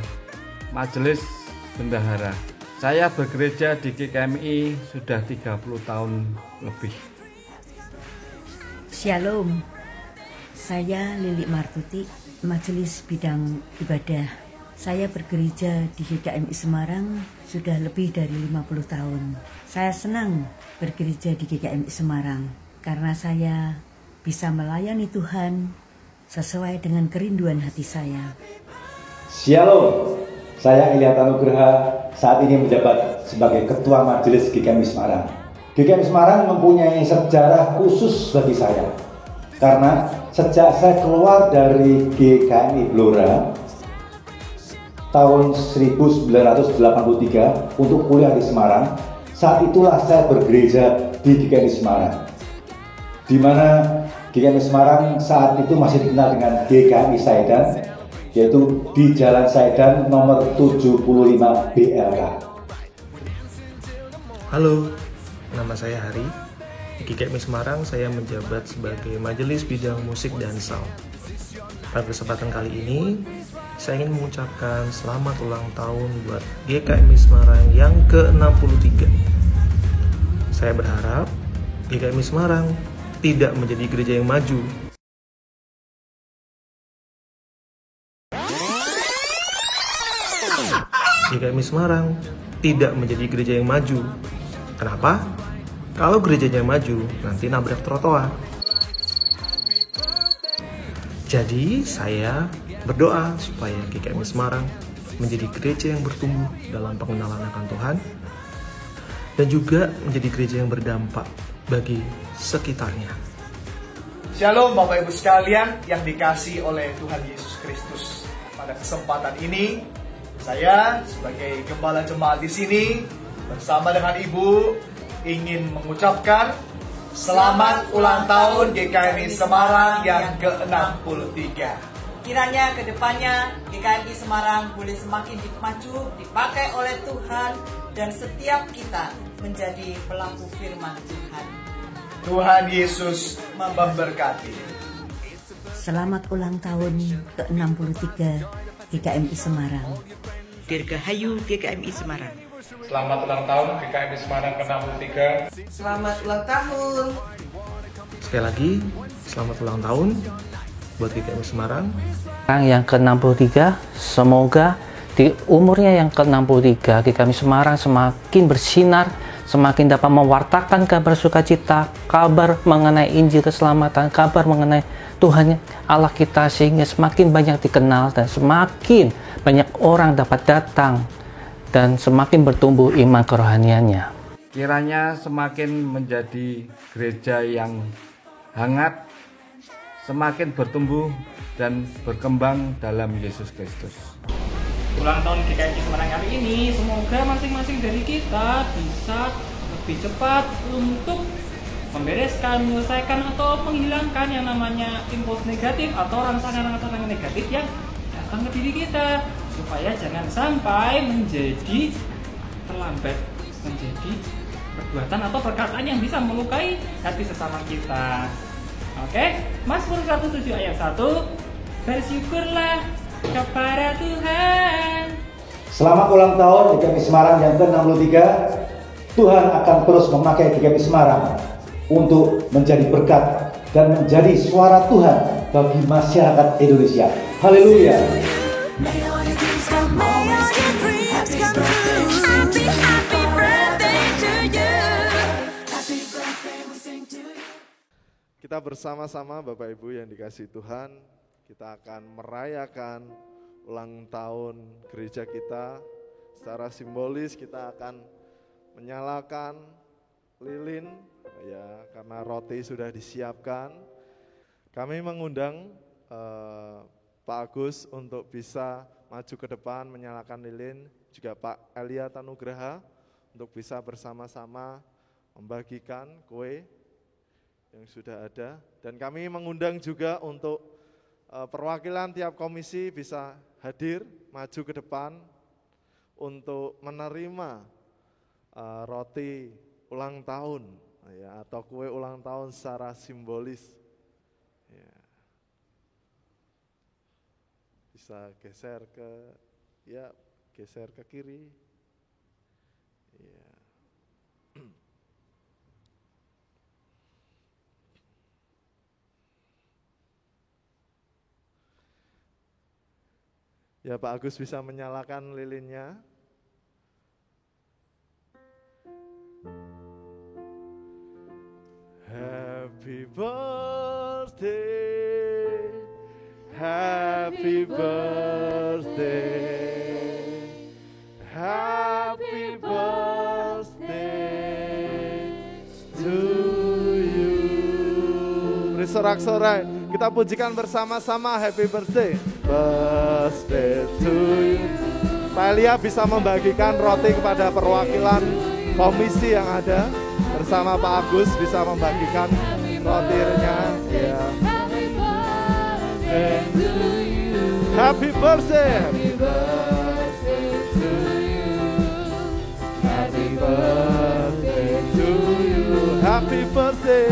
L: Majelis Bendahara. Saya bergereja di GKMI sudah 30 tahun lebih.
M: Shalom, saya Lili Martuti, Majelis Bidang Ibadah. Saya bergereja di GKMI Semarang sudah lebih dari 50 tahun. Saya senang bergereja di GKMI Semarang karena saya bisa melayani Tuhan sesuai dengan kerinduan hati saya.
N: Shalom, saya Ilyat Anugraha, saat ini menjabat sebagai Ketua Majelis GKMI Semarang. GKMI Semarang mempunyai sejarah khusus bagi saya, karena sejak saya keluar dari GKMI Blora tahun 1983 untuk kuliah di Semarang, saat itulah saya bergereja di GKMI Semarang, di mana GKMI Semarang saat itu masih dikenal dengan GKMI Saidan, yaitu di Jalan Saidan nomor 75 BLK.
O: Halo, nama saya Hari. Di GKMI Semarang saya menjabat sebagai Majelis Bidang Musik dan Sound. Pada kesempatan kali ini, saya ingin mengucapkan selamat ulang tahun buat GKMI Semarang yang ke-63. Saya berharap GKMI Semarang tidak menjadi gereja yang maju. GKMI Semarang tidak menjadi gereja yang maju. Kenapa? Kalau gerejanya maju, nanti nabrak trotoar. Jadi saya berdoa supaya GKMI Semarang menjadi gereja yang bertumbuh dalam pengenalan akan Tuhan dan juga menjadi gereja yang berdampak bagi sekitarnya.
B: Shalom Bapak Ibu sekalian yang dikasihi oleh Tuhan Yesus Kristus. Pada kesempatan ini, saya sebagai gembala jemaat di sini bersama dengan Ibu ingin mengucapkan selamat ulang tahun GKMI Semarang yang ke-63.
P: Kiranya kedepannya GKMI Semarang boleh semakin maju, dipakai oleh Tuhan, dan setiap kita menjadi pelaku firman Tuhan.
B: Tuhan Yesus memberkati.
M: Selamat ulang tahun ke-63 GKMI Semarang.
P: Dirgahayu GKMI Semarang.
K: Selamat ulang tahun GKMI Semarang ke-63.
I: Selamat ulang tahun.
O: Sekali lagi, selamat ulang tahun buat GKMI Semarang.
J: Yang ke-63, semoga di umurnya yang ke-63 GKMI Semarang semakin bersinar, semakin dapat mewartakan kabar sukacita, kabar mengenai Injil keselamatan, kabar mengenai Tuhan Allah kita, sehingga semakin banyak dikenal dan semakin banyak orang dapat datang dan semakin bertumbuh iman kerohaniannya.
L: Kiranya semakin menjadi gereja yang hangat, semakin bertumbuh dan berkembang dalam Yesus Kristus.
F: Ulang tahun GKMI Semarang kali ini, semoga masing-masing dari kita bisa lebih cepat untuk membereskan, menyelesaikan atau menghilangkan yang namanya impuls negatif atau rangsangan-rangsangan negatif yang datang ke diri kita, supaya jangan sampai menjadi terlambat, menjadi perbuatan atau perkataan yang bisa melukai hati sesama kita. Oke, Mazmur 107 ayat 1, bersyukurlah kepada Tuhan.
N: Selamat ulang tahun GKMI Semarang yang ke-63. Tuhan akan terus memakai GKMI Semarang untuk menjadi berkat dan menjadi suara Tuhan bagi masyarakat Indonesia. Haleluya.
A: Kita bersama-sama Bapak Ibu yang dikasihi Tuhan, kita akan merayakan ulang tahun gereja kita. Secara simbolis kita akan menyalakan lilin ya, karena roti sudah disiapkan. Kami mengundang Pak Agus untuk bisa maju ke depan menyalakan lilin, juga Pak Elia Tanugraha untuk bisa bersama-sama membagikan kue yang sudah ada. Dan kami mengundang juga untuk perwakilan tiap komisi bisa hadir, maju ke depan untuk menerima roti ulang tahun ya, atau kue ulang tahun secara simbolis. Ya. Bisa geser ke kiri. Ya. Ya, Pak Agus bisa menyalakan lilinnya. Happy birthday, happy birthday, happy birthday to you. Beri sorak-sorai, kita pujikan bersama-sama happy birthday. Birthday to you. Pak Elia bisa membagikan roti kepada perwakilan komisi yang ada. Bersama Pak Agus bisa membagikan rotinya. Ya. Happy birthday.
D: Happy birthday to you. Happy birthday to you.
A: Happy birthday.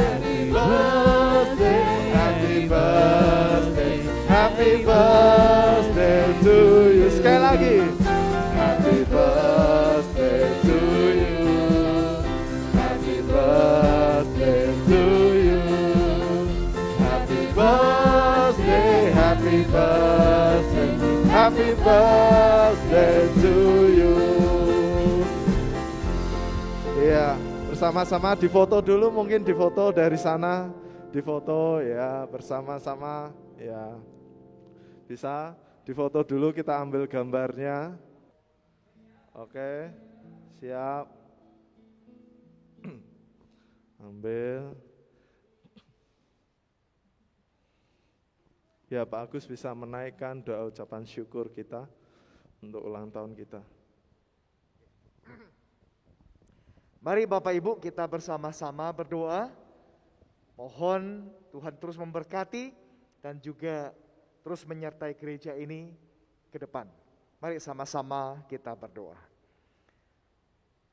A: Happy birthday. Happy birthday to you. Sekali lagi. Happy birthday to you. Happy birthday to you. Happy birthday. Happy birthday. Happy birthday to you. Iya, bersama-sama difoto dulu, mungkin difoto dari sana, difoto ya bersama-sama ya. Bisa difoto dulu, kita ambil gambarnya. Oke, siap. Ambil. Ya, Pak Agus bisa menaikkan doa ucapan syukur kita untuk ulang tahun kita.
B: Mari Bapak Ibu kita bersama-sama berdoa. Mohon Tuhan terus memberkati dan juga terus menyertai gereja ini ke depan. Mari sama-sama kita berdoa.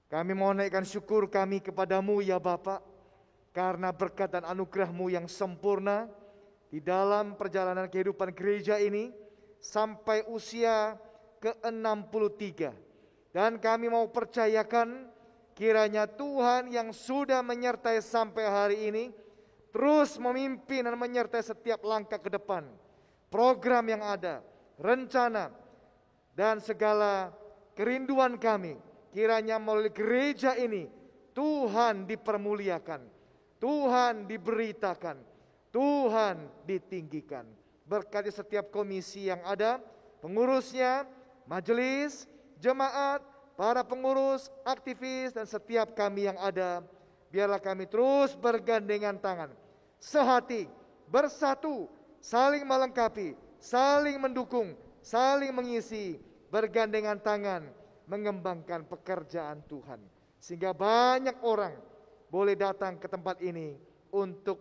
B: Kami mau naikkan syukur kami kepadamu ya Bapak, karena berkat dan anugerah-Mu yang sempurna di dalam perjalanan kehidupan gereja ini sampai usia ke-63. Dan kami mau percayakan kiranya Tuhan yang sudah menyertai sampai hari ini terus memimpin dan menyertai setiap langkah ke depan. Program yang ada, rencana, dan segala kerinduan kami, kiranya melalui gereja ini Tuhan dipermuliakan, Tuhan diberitakan, Tuhan ditinggikan. Berkati setiap komisi yang ada, pengurusnya, majelis, jemaat, para pengurus, aktivis, dan setiap kami yang ada. Biarlah kami terus bergandengan tangan, sehati, bersatu, saling melengkapi, saling mendukung, saling mengisi, bergandengan tangan, mengembangkan pekerjaan Tuhan. Sehingga banyak orang boleh datang ke tempat ini untuk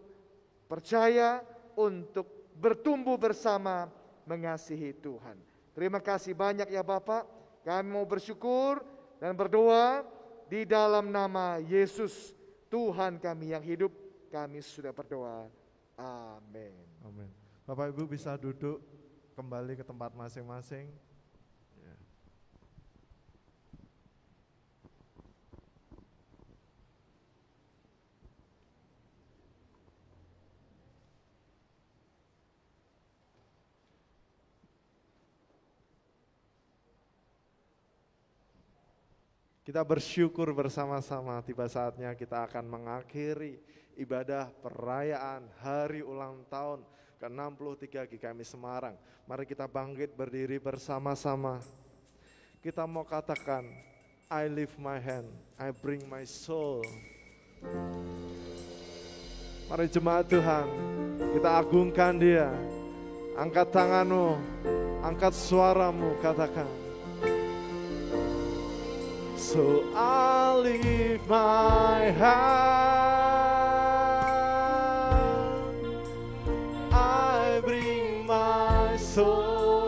B: percaya, untuk bertumbuh bersama, mengasihi Tuhan. Terima kasih banyak ya Bapak. Kami mau bersyukur dan berdoa di dalam nama Yesus, Tuhan kami yang hidup. Kami sudah berdoa. Amin.
A: Amin. Bapak Ibu bisa duduk kembali ke tempat masing-masing. Ya. Kita bersyukur bersama-sama, tiba saatnya kita akan mengakhiri ibadah perayaan hari ulang tahun ke-63 GKMI Semarang. Mari kita bangkit berdiri bersama-sama. Kita mau katakan, I lift my hand, I bring my soul. Mari jemaat Tuhan, kita agungkan Dia. Angkat tanganmu, angkat suaramu, katakan. So I lift my hand, I bring my soul,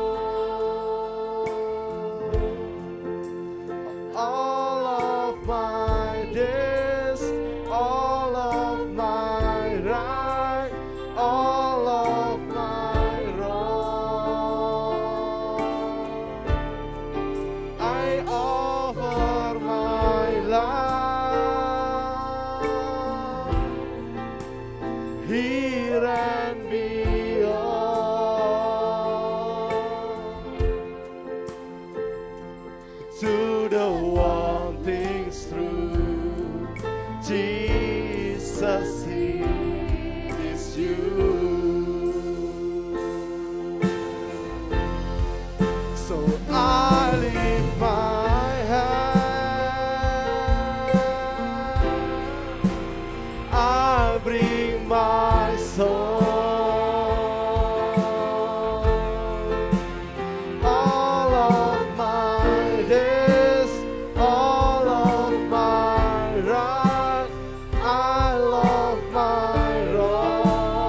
A: all of my days, all of my right, all of my wrong, I offer here and beyond, to the one things through Jesus, He is you. So I lift my hand, I bring my soul, all of my days, all of my right, I love my wrong,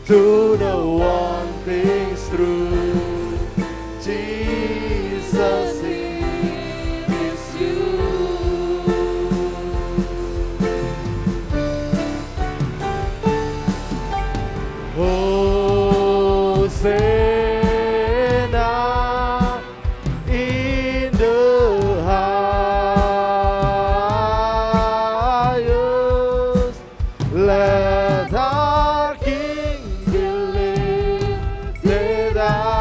A: To the one things through Jesus is you. Hosanna in the highest. Let our King be lifted up.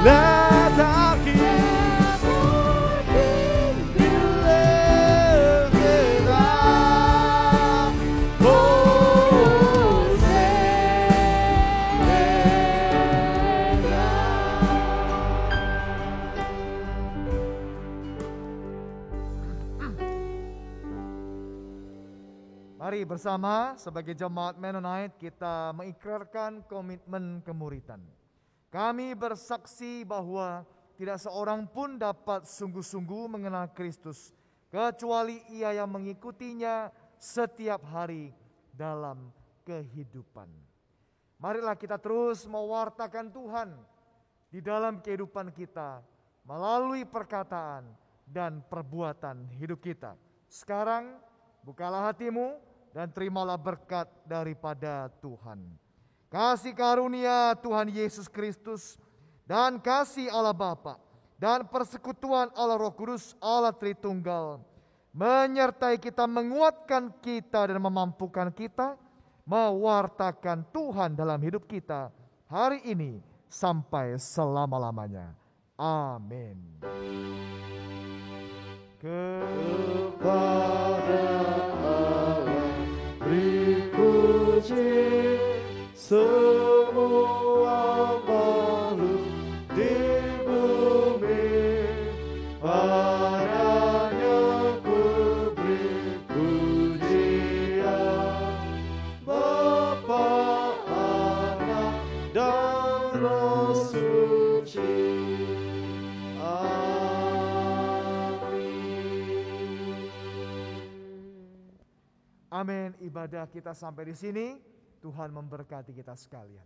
A: Let our King be lifted up.
B: Mari bersama sebagai jemaat Mennonite kita mengikrarkan komitmen kemuridan. Kami bersaksi bahwa tidak seorang pun dapat sungguh-sungguh mengenal Kristus kecuali ia yang mengikutinya setiap hari dalam kehidupan. Marilah kita terus mewartakan Tuhan di dalam kehidupan kita melalui perkataan dan perbuatan hidup kita. Sekarang bukalah hatimu dan terimalah berkat daripada Tuhan. Kasih karunia Tuhan Yesus Kristus dan kasih Allah Bapa dan persekutuan Allah Roh Kudus Allah Tritunggal menyertai kita, menguatkan kita dan memampukan kita mewartakan Tuhan dalam hidup kita hari ini sampai selama-lamanya. Amin. Kepada Allah beri puji semua makhluk di bumi, padanya ku beri pujian, Bapa, Anak, dan Roh Suci. Amin. Ibadah kita sampai di sini. Tuhan memberkati kita sekalian.